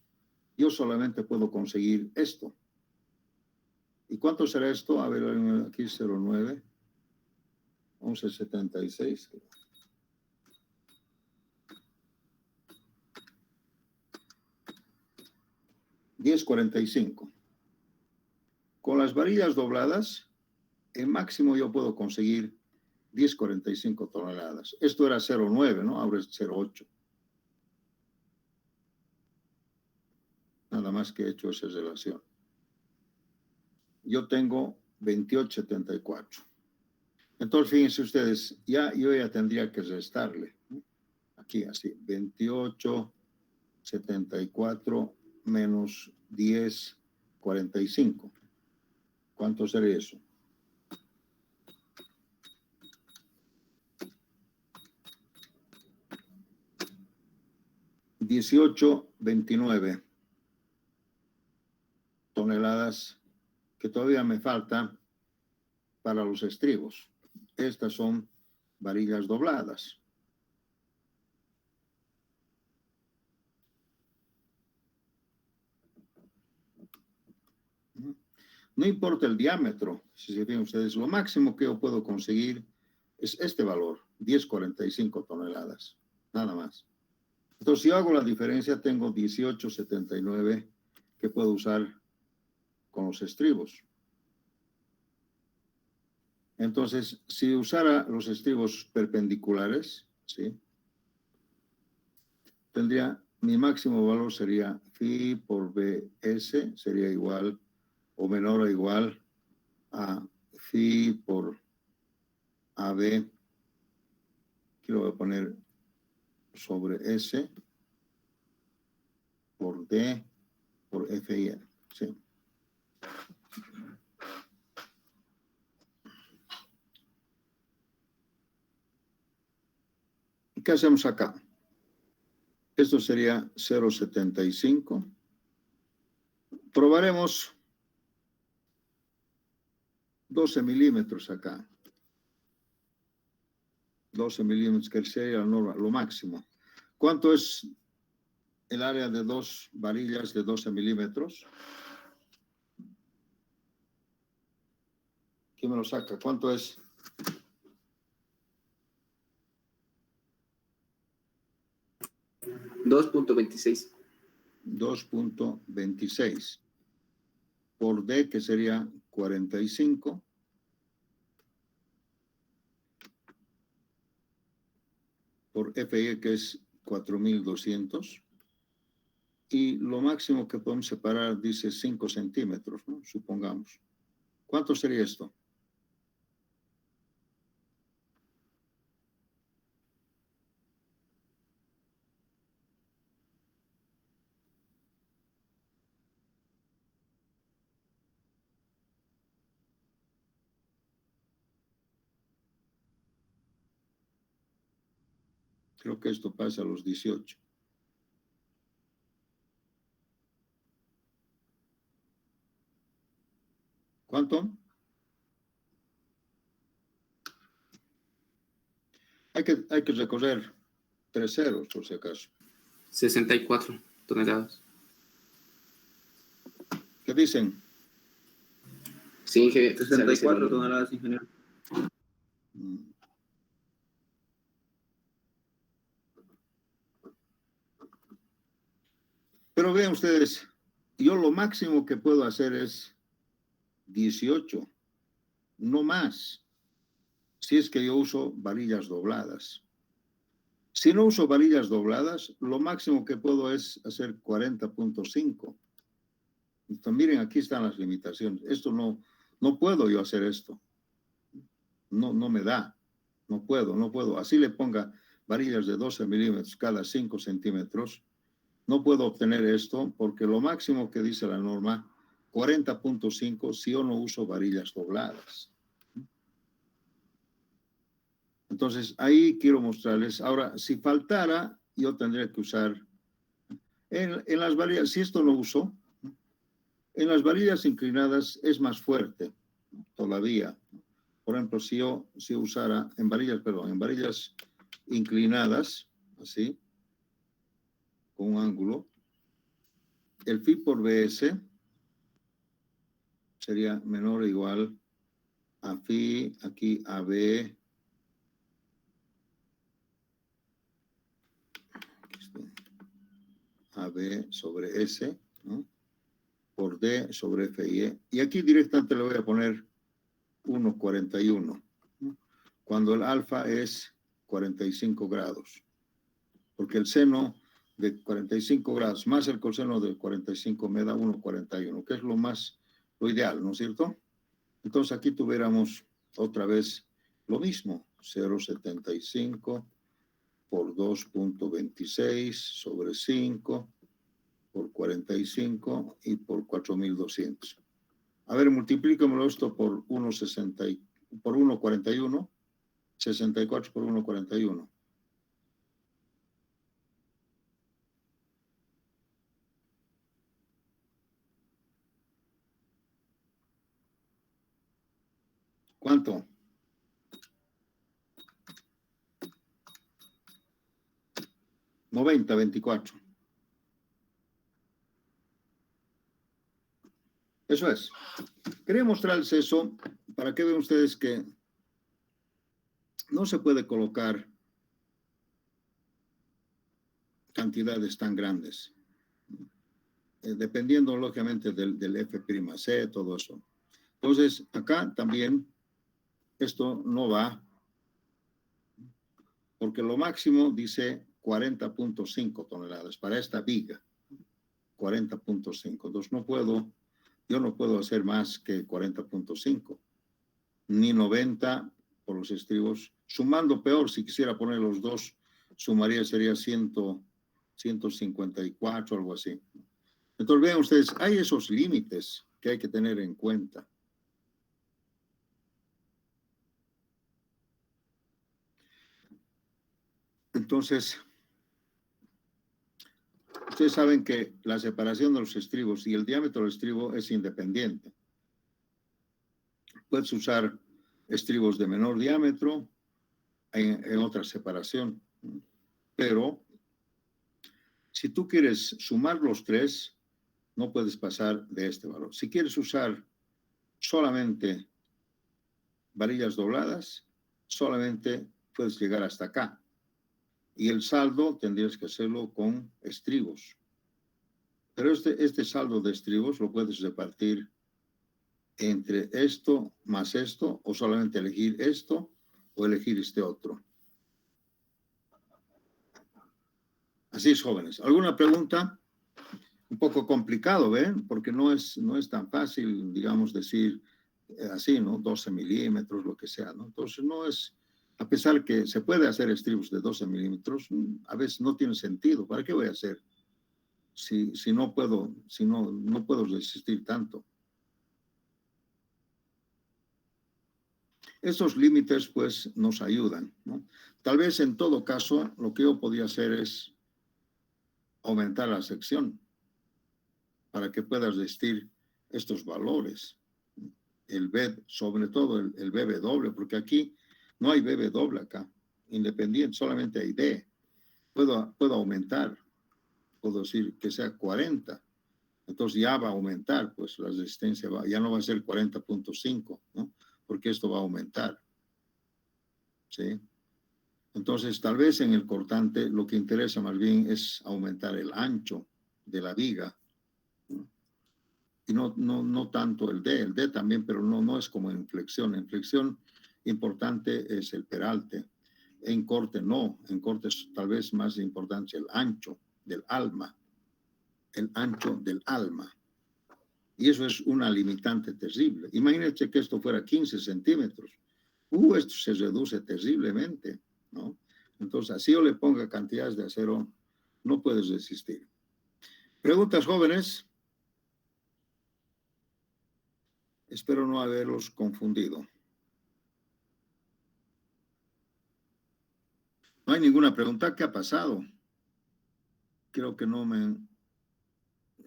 yo solamente puedo conseguir esto. ¿Y cuánto será esto? A ver, aquí 0,9, 11,76. 10,45. Con las varillas dobladas, el máximo yo puedo conseguir 10,45 toneladas. Esto era 0,9, ¿no? Ahora es 0,8. Nada más que he hecho esa relación. Yo tengo 28,74. Entonces, fíjense ustedes, yo ya tendría que restarle, ¿no? Aquí, así, 28,74 menos 10,45. ¿Cuánto sería eso? $18,29 toneladas que todavía me faltan para los estribos. Estas son varillas dobladas. No importa el diámetro, si se fijan ustedes, lo máximo que yo puedo conseguir es este valor, 10,45 toneladas, nada más. Entonces, si yo hago la diferencia, tengo 18,79 que puedo usar con los estribos. Entonces, si usara los estribos perpendiculares, ¿sí? Tendría, mi máximo valor sería phi por bs, sería igual o menor o igual a phi por AB, aquí lo voy a poner sobre S por D por FI, ¿sí? ¿Qué hacemos acá? Esto sería 0,75. Probaremos 12 milímetros acá. 12 milímetros, que sería lo máximo. ¿Cuánto es el área de dos varillas de 12 milímetros? ¿Quién me lo saca? ¿Cuánto es? $2.26. 2,26 por D, que sería 45, por FI, que es 4,200, y lo máximo que podemos separar dice 5 centímetros, ¿no? Supongamos. ¿Cuánto sería esto? Creo que esto pasa a los 18. ¿Cuánto? Hay que recorrer 3 ceros, por si acaso. 64 toneladas. ¿Qué dicen? Sí, ingeniero. 64 toneladas, ingeniero. Pero vean ustedes, yo lo máximo que puedo hacer es 18, no más, si es que yo uso varillas dobladas. Si no uso varillas dobladas, lo máximo que puedo es hacer 40,5. Entonces, miren, aquí están las limitaciones. Esto no puedo yo hacer esto. No me da. No puedo. Así le ponga varillas de 12 milímetros cada 5 centímetros. No puedo obtener esto porque lo máximo que dice la norma, 40,5 si yo no uso varillas dobladas. Entonces, ahí quiero mostrarles. Ahora, si faltara, yo tendría que usar en las varillas, si esto lo uso, en las varillas inclinadas es más fuerte todavía. Por ejemplo, si yo usara en varillas inclinadas, así, con un ángulo. El phi por BS sería menor o igual a phi, aquí AB, AB sobre S, ¿no? Por D sobre FIE. Y aquí directamente le voy a poner 1,41, ¿no? Cuando el alfa es 45 grados. Porque el seno de 45 grados más el coseno de 45 me da 1,41, que es lo ideal, ¿no es cierto? Entonces aquí tuviéramos otra vez lo mismo, 0,75 por 2,26 sobre 5 por 45 y por 4,200. A ver, multiplícamelo esto por 1,60 por 1,41, 64 por 1,41. ¿Cuánto? $90.24. Eso es. Quería mostrarles eso para que vean ustedes que no se puede colocar cantidades tan grandes, dependiendo lógicamente del F'C, todo eso. Entonces, acá también esto no va, porque lo máximo dice 40.5 toneladas para esta viga, 40.5. Entonces, yo no puedo hacer más que 40.5, ni 90 por los estribos. Sumando peor, si quisiera poner los dos, sumaría, sería 154, algo así. Entonces, vean ustedes, hay esos límites que hay que tener en cuenta. Entonces, ustedes saben que la separación de los estribos y el diámetro del estribo es independiente. Puedes usar estribos de menor diámetro en otra separación, pero si tú quieres sumar los tres, no puedes pasar de este valor. Si quieres usar solamente varillas dobladas, solamente puedes llegar hasta acá. Y el saldo tendrías que hacerlo con estribos. Pero este saldo de estribos lo puedes repartir entre esto más esto, o solamente elegir esto o elegir este otro. Así es, jóvenes. ¿Alguna pregunta? Un poco complicado, ¿ven? Porque no es tan fácil, digamos, decir así, ¿no? 12 milímetros, lo que sea, ¿no? Entonces no es, a pesar que se puede hacer estribos de 12 milímetros, a veces no tiene sentido. ¿Para qué voy a hacer? Si no puedo resistir tanto. Estos límites, pues, nos ayudan, ¿no? Tal vez, en todo caso, lo que yo podría hacer es aumentar la sección para que puedas resistir estos valores. El B, sobre todo el BB, porque aquí no hay BB acá, independiente, solamente hay D. Puedo aumentar, puedo decir que sea 40. Entonces ya va a aumentar, pues la resistencia ya no va a ser 40.5, ¿no? Porque esto va a aumentar. ¿Sí? Entonces, tal vez en el cortante lo que interesa más bien es aumentar el ancho de la viga, ¿no? Y no tanto el D también, pero no es como en flexión. En flexión importante es el peralte. En corte no, en corte es tal vez más importante el ancho del alma, el ancho del alma. Y eso es una limitante terrible. Imagínate que esto fuera 15 centímetros. Esto se reduce terriblemente, ¿no? Entonces, así yo le ponga cantidades de acero, no puedes resistir. ¿Preguntas, jóvenes? Espero no haberlos confundido. No hay ninguna pregunta. ¿Qué ha pasado? Creo que no me...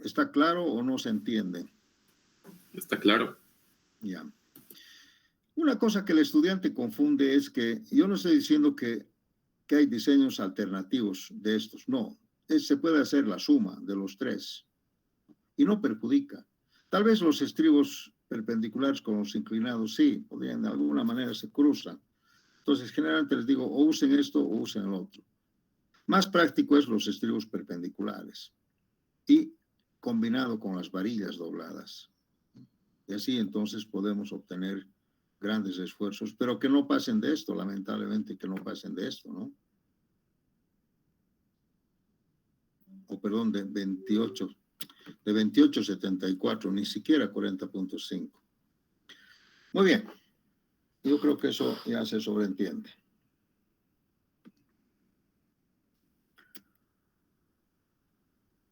¿Está claro o no se entiende? Está claro. Ya. Una cosa que el estudiante confunde es que yo no estoy diciendo que que hay diseños alternativos de estos. No, se puede hacer la suma de los tres y no perjudica. Tal vez los estribos perpendiculares con los inclinados sí, podrían de alguna manera se cruzan. Entonces, generalmente les digo, o usen esto o usen el otro. Más práctico es los estribos perpendiculares y combinado con las varillas dobladas. Y así entonces podemos obtener grandes esfuerzos, pero que no pasen de esto, lamentablemente que no pasen de esto, ¿no? O perdón, de 28.74, ni siquiera 40.5. Muy bien, yo creo que eso ya se sobreentiende.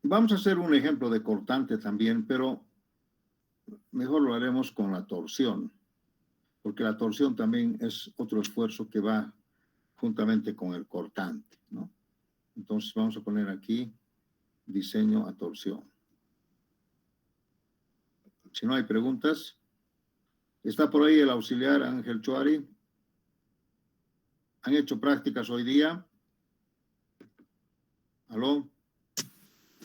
Vamos a hacer un ejemplo de cortante también, pero mejor lo haremos con la torsión, porque la torsión también es otro esfuerzo que va juntamente con el cortante, ¿no? Entonces vamos a poner aquí diseño a torsión. Si no hay preguntas, está por ahí el auxiliar Ángel Chuari. ¿Han hecho prácticas hoy día? ¿Aló?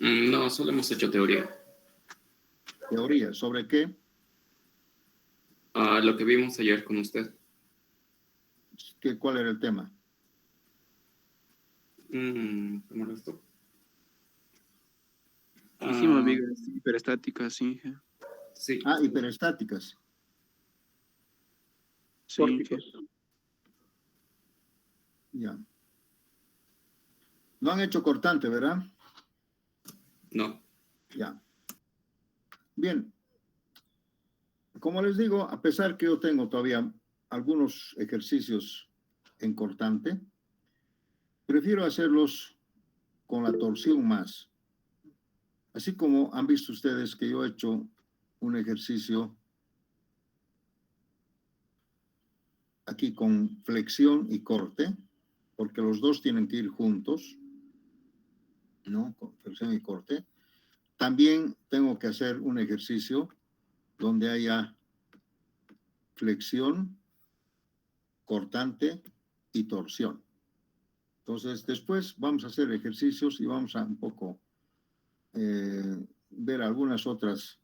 No, solo hemos hecho teoría. ¿Teoría? ¿Sobre qué? Lo que vimos ayer con usted. ¿Cuál era el tema? ¿Cómo era esto? Hicimos vigas hiperestáticas, sí. Sí. Hiperestáticas. Sí. Ya. No han hecho cortante, ¿verdad? No. Ya. Bien. Como les digo, a pesar que yo tengo todavía algunos ejercicios en cortante, prefiero hacerlos con la torsión más. Así como han visto ustedes que yo he hecho un ejercicio aquí con flexión y corte, porque los dos tienen que ir juntos, ¿no? Con flexión y corte. También tengo que hacer un ejercicio donde haya flexión, cortante y torsión. Entonces, después vamos a hacer ejercicios y vamos a un poco ver algunas otras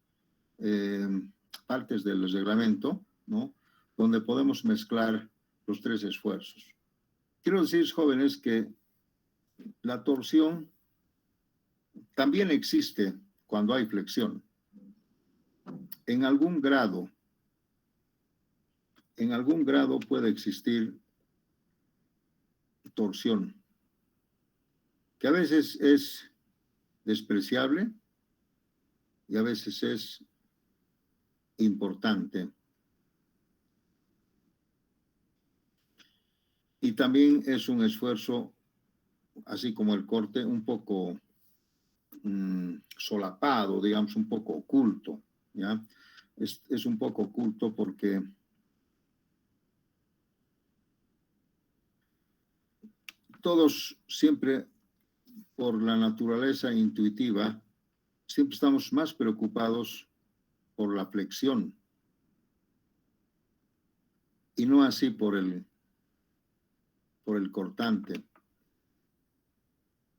partes del reglamento, ¿no? Donde podemos mezclar los tres esfuerzos. Quiero decir, jóvenes, que la torsión también existe cuando hay flexión. En algún grado puede existir torsión, que a veces es despreciable y a veces es importante. Y también es un esfuerzo, así como el corte, un poco solapado, digamos, un poco oculto, ¿ya? Es un poco oculto porque todos siempre, por la naturaleza intuitiva, siempre estamos más preocupados por la flexión y no así por el cortante.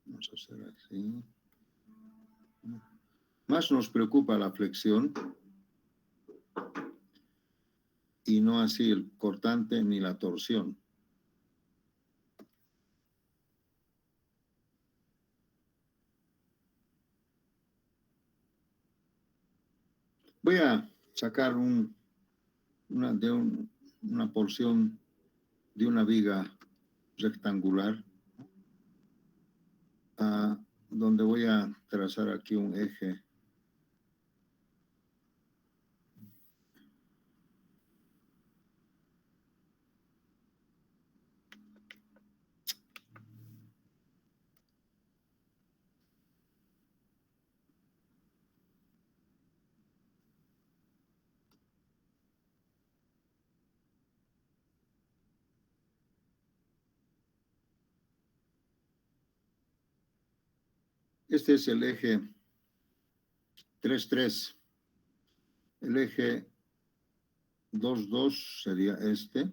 Vamos a hacer así. Más nos preocupa la flexión y no así el cortante ni la torsión. Voy a sacar una porción de una viga rectangular donde voy a trazar aquí un eje. Este es el eje 3,3. El eje 2,2 sería este.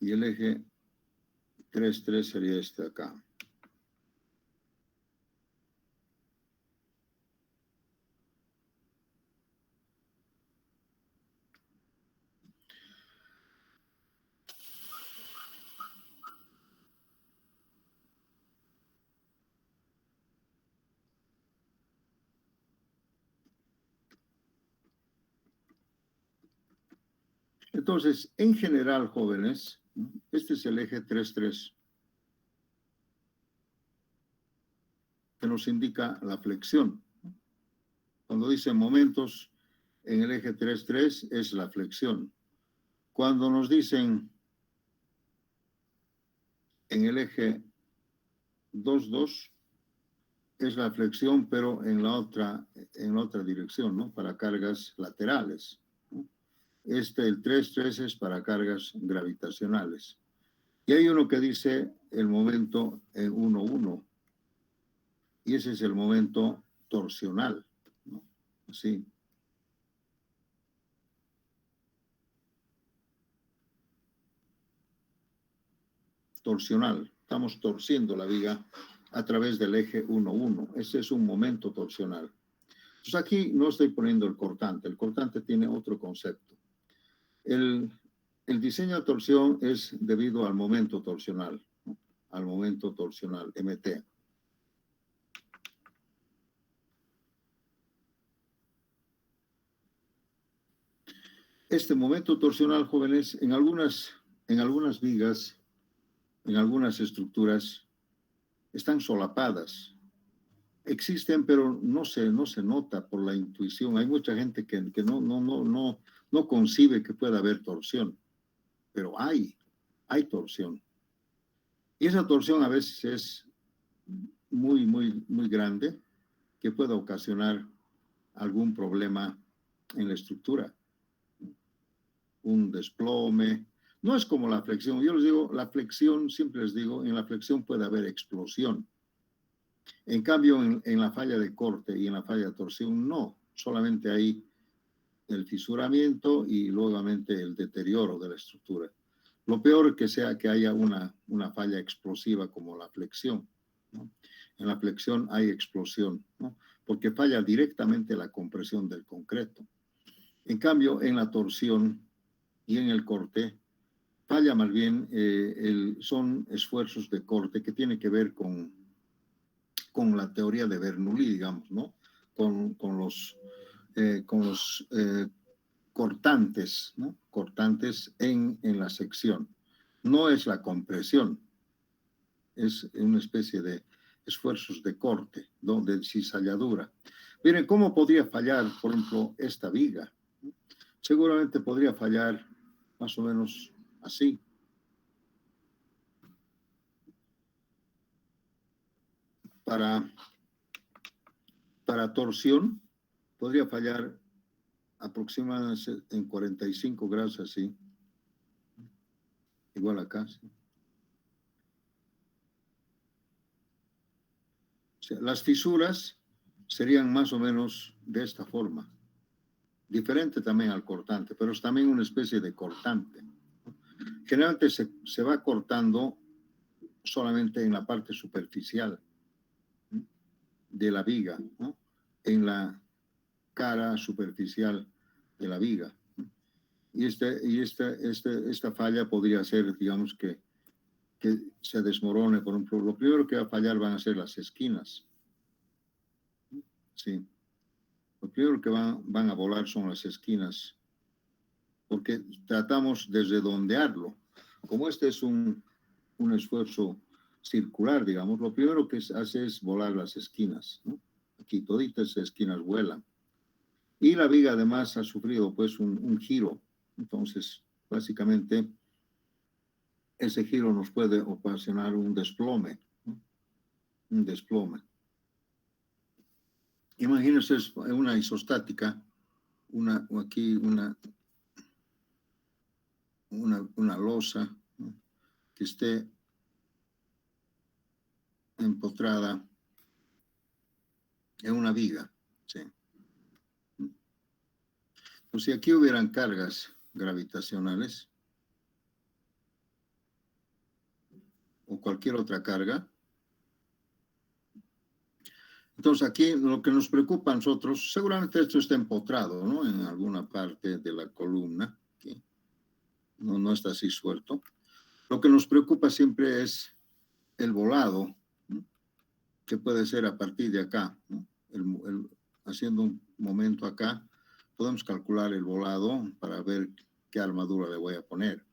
y el eje 3,3 sería este de acá. Entonces, en general, jóvenes, este es el eje 3,3, que nos indica la flexión. Cuando dice momentos en el eje 3,3 es la flexión. Cuando nos dicen en el eje 2,2 es la flexión, pero en la otra dirección, ¿no? Para cargas laterales, ¿no? El 3,3 es para cargas gravitacionales. Y hay uno que dice el momento en 1,1, y ese es el momento torsional, ¿no? Así. Torsional. Estamos torciendo la viga a través del eje 1,1. Ese es un momento torsional. Entonces aquí no estoy poniendo el cortante. El cortante tiene otro concepto. El diseño de torsión es debido al momento torsional, ¿no? Al momento torsional, MT. Este momento torsional, jóvenes, en algunas vigas, en algunas estructuras, están solapadas. Existen, pero no se nota por la intuición. Hay mucha gente que no concibe que pueda haber torsión, pero hay torsión. Y esa torsión a veces es muy grande, que puede ocasionar algún problema en la estructura. Un desplome. No es como la flexión. Yo les digo, la flexión, siempre les digo, en la flexión puede haber explosión. En cambio, en la falla de corte y en la falla de torsión, no. Solamente hay el fisuramiento y nuevamente el deterioro de la estructura. Lo peor que sea que haya una falla explosiva como la flexión, ¿no? En la flexión hay explosión, ¿no? Porque falla directamente la compresión del concreto. En cambio, en la torsión y en el corte, falla más bien, son esfuerzos de corte que tienen que ver con la teoría de Bernoulli, digamos, ¿no? Con los cortantes, ¿no? Cortantes en la sección. No es la compresión, es una especie de esfuerzos de corte, ¿no? De cizalladura. Miren, ¿cómo podría fallar, por ejemplo, esta viga? Seguramente podría fallar más o menos así. Para torsión, podría fallar aproximadamente en 45 grados así. Igual acá. ¿Sí? O sea, las fisuras serían más o menos de esta forma. Diferente también al cortante, pero es también una especie de cortante. Generalmente se va cortando solamente en la parte superficial, ¿no? De la viga, ¿no? En la cara superficial de la viga. Y esta falla podría ser, digamos, que se desmorone. Por ejemplo, lo primero que va a fallar van a ser las esquinas. Sí. Lo primero que van a volar son las esquinas, porque tratamos de redondearlo. Como este es un esfuerzo circular, digamos, lo primero que se hace es volar las esquinas, ¿no? Aquí toditas las esquinas vuelan. Y la viga además ha sufrido pues un giro. Entonces, básicamente, ese giro nos puede ocasionar un desplome, ¿no? Un desplome. Imagínense una isostática, aquí una losa, ¿no? Que esté empotrada en una viga, ¿sí? Pues si aquí hubieran cargas gravitacionales, o cualquier otra carga. Entonces aquí lo que nos preocupa a nosotros, seguramente esto está empotrado, ¿no? En alguna parte de la columna, ¿sí? No está así suelto. Lo que nos preocupa siempre es el volado, ¿no? Que puede ser a partir de acá, ¿no? Haciendo un momento acá, podemos calcular el volado para ver qué armadura le voy a poner.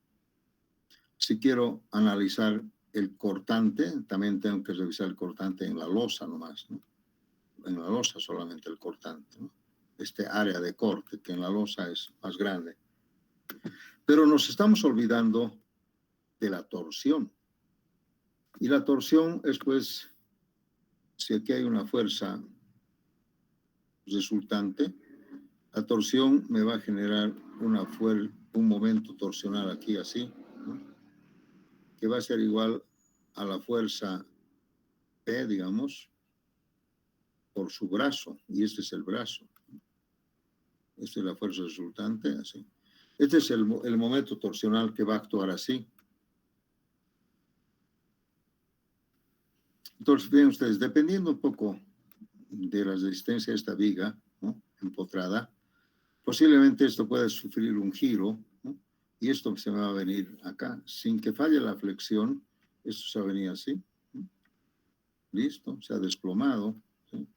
Si quiero analizar el cortante, también tengo que revisar el cortante en la losa nomás, ¿no? En la losa solamente el cortante, ¿no? Este área de corte, que en la losa es más grande. Pero nos estamos olvidando de la torsión. Y la torsión es, pues, si aquí hay una fuerza resultante, la torsión me va a generar un momento torsional aquí así, ¿no? Que va a ser igual a la fuerza P, digamos, por su brazo, y este es el brazo. Esta es la fuerza resultante, así. Este es el momento torsional que va a actuar así. Entonces, ven ustedes, dependiendo un poco de la resistencia de esta viga, ¿no? Empotrada, posiblemente esto puede sufrir un giro, ¿no? Y esto se me va a venir acá. Sin que falle la flexión, esto se va a venir así, ¿no? Listo, se ha desplomado, ¿sí?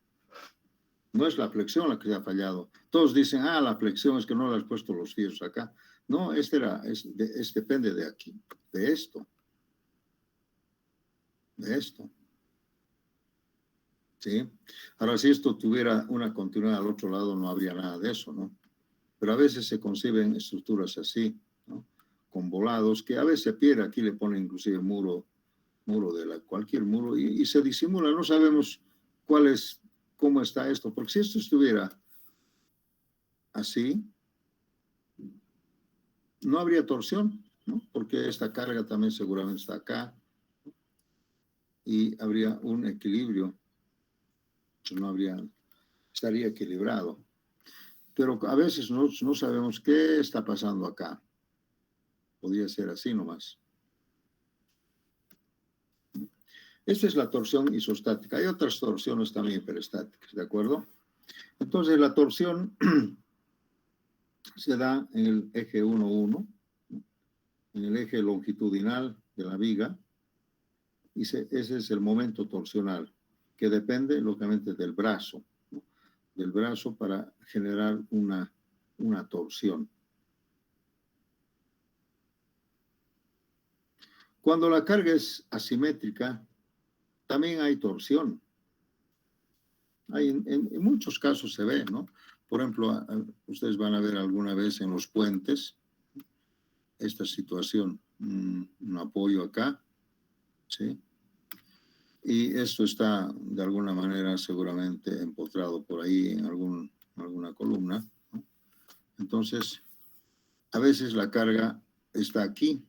No es la flexión la que se ha fallado. Todos dicen, la flexión es que no le has puesto los fierros acá. No, depende de aquí, de esto. ¿Sí? Ahora, si esto tuviera una continuidad al otro lado, no habría nada de eso, ¿no? Pero a veces se conciben estructuras así, ¿no? Con volados, que a veces se pierde. Aquí le ponen inclusive muro de cualquier muro, y se disimula. No sabemos cómo está esto, porque si esto estuviera así, no habría torsión, ¿no? Porque esta carga también seguramente está acá, y habría un equilibrio, estaría equilibrado. Pero a veces no sabemos qué está pasando acá. Podría ser así nomás. Esta es la torsión isostática. Hay otras torsiones también peristáticas, ¿de acuerdo? Entonces la torsión se da en el eje 1,1, en el eje longitudinal de la viga, y ese es el momento torsional, que depende lógicamente del brazo, ¿no? Del brazo para generar una torsión. Cuando la carga es asimétrica, también hay torsión. En muchos casos se ve, ¿no? Por ejemplo, ustedes van a ver alguna vez en los puentes esta situación, un apoyo acá, ¿sí? Y esto está de alguna manera seguramente empotrado por ahí en alguna columna, ¿no? Entonces, a veces la carga está aquí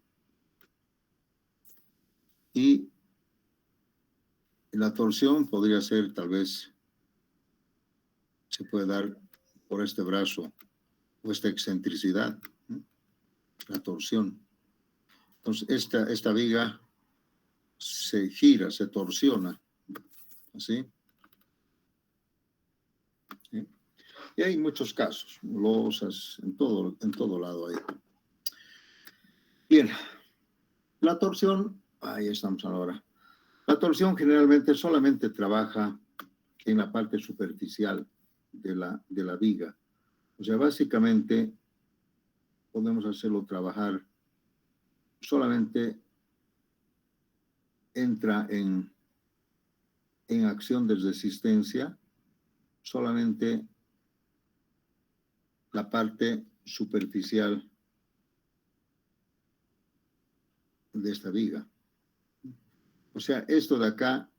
y la torsión podría ser, tal vez, se puede dar por este brazo o esta excentricidad, ¿no? La torsión. Entonces, esta viga se gira, se torsiona, ¿así? ¿Sí? Y hay muchos casos, losas, en todo lado hay. Bien, la torsión, ahí estamos ahora. La torsión generalmente solamente trabaja en la parte superficial de la viga. O sea, básicamente podemos hacerlo trabajar, solamente entra en acción de resistencia solamente la parte superficial de esta viga. O sea, esto de acá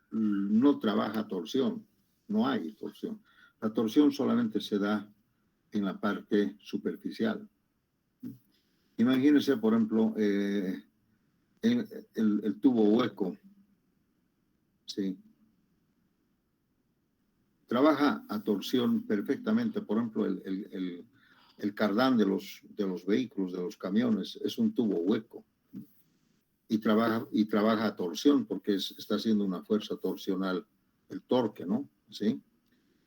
no trabaja torsión, no hay torsión. La torsión solamente se da en la parte superficial. Imagínense, por ejemplo, el tubo hueco, ¿sí? Trabaja a torsión perfectamente. Por ejemplo, el cardán de los vehículos, de los camiones, es un tubo hueco. y trabaja a torsión porque está haciendo una fuerza torsional, el torque, ¿no? ¿Sí?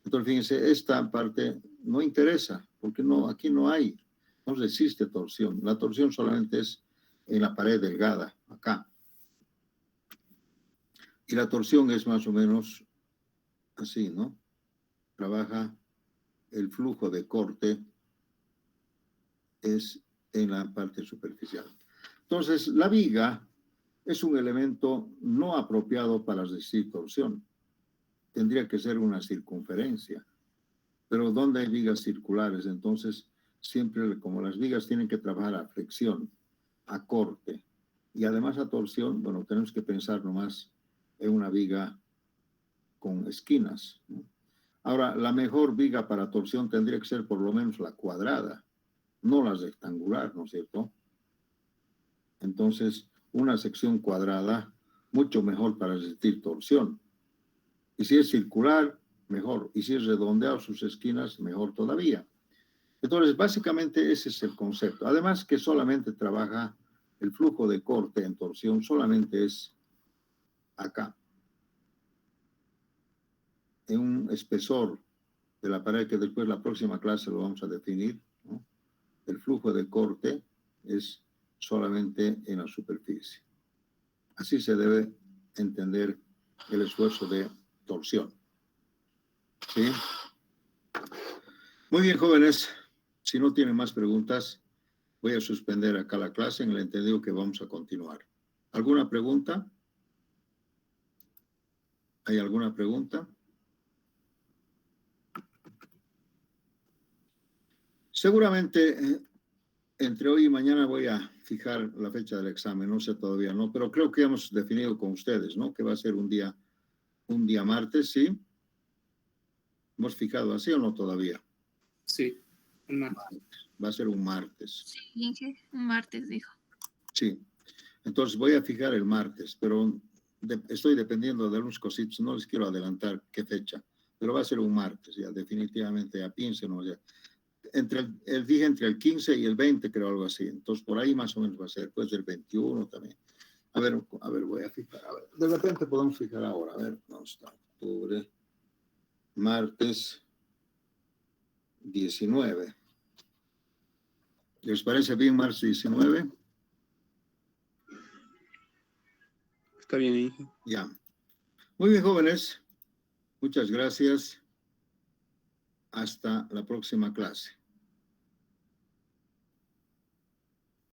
Entonces, fíjense, esta parte no interesa porque no, aquí no existe torsión. La torsión solamente es en la pared delgada, acá. Y la torsión es más o menos así, ¿no? Trabaja el flujo de corte es en la parte superficial. Entonces, la viga es un elemento no apropiado para resistir torsión. Tendría que ser una circunferencia. Pero ¿dónde hay vigas circulares? Entonces, siempre como las vigas tienen que trabajar a flexión, a corte y además a torsión, bueno, tenemos que pensar nomás en una viga con esquinas, ¿no? Ahora, la mejor viga para torsión tendría que ser por lo menos la cuadrada, no la rectangular, ¿no es cierto? Entonces, una sección cuadrada, mucho mejor para resistir torsión. Y si es circular, mejor. Y si es redondeado sus esquinas, mejor todavía. Entonces, básicamente ese es el concepto. Además que solamente trabaja el flujo de corte en torsión, solamente es acá, en un espesor de la pared que después la próxima clase lo vamos a definir, ¿no? El flujo de corte es solamente en la superficie. Así se debe entender el esfuerzo de torsión. ¿Sí? Muy bien, jóvenes. Si no tienen más preguntas, voy a suspender acá la clase en el entendido que vamos a continuar. ¿Alguna pregunta? ¿Hay alguna pregunta? Seguramente entre hoy y mañana voy a fijar la fecha del examen, no sé todavía, ¿no? Pero creo que hemos definido con ustedes, ¿no? Que va a ser un día martes, ¿sí? ¿Hemos fijado así o no todavía? Sí, un martes. Va a ser un martes. Sí, un martes dijo. Sí. Entonces voy a fijar el martes, pero estoy dependiendo de algunos cositos, no les quiero adelantar qué fecha, pero va a ser un martes, ya definitivamente, ya piénsenlo, ya. Dije entre el 15 y el 20, creo, algo así. Entonces, por ahí más o menos va a ser, puede ser 21 también. A ver, voy a fijar. A ver, de repente podemos fijar ahora. A ver, ¿dónde está? Octubre, martes 19. ¿Les parece bien martes 19? Está bien, Inge. Ya. Muy bien, jóvenes. Muchas gracias. Hasta la próxima clase.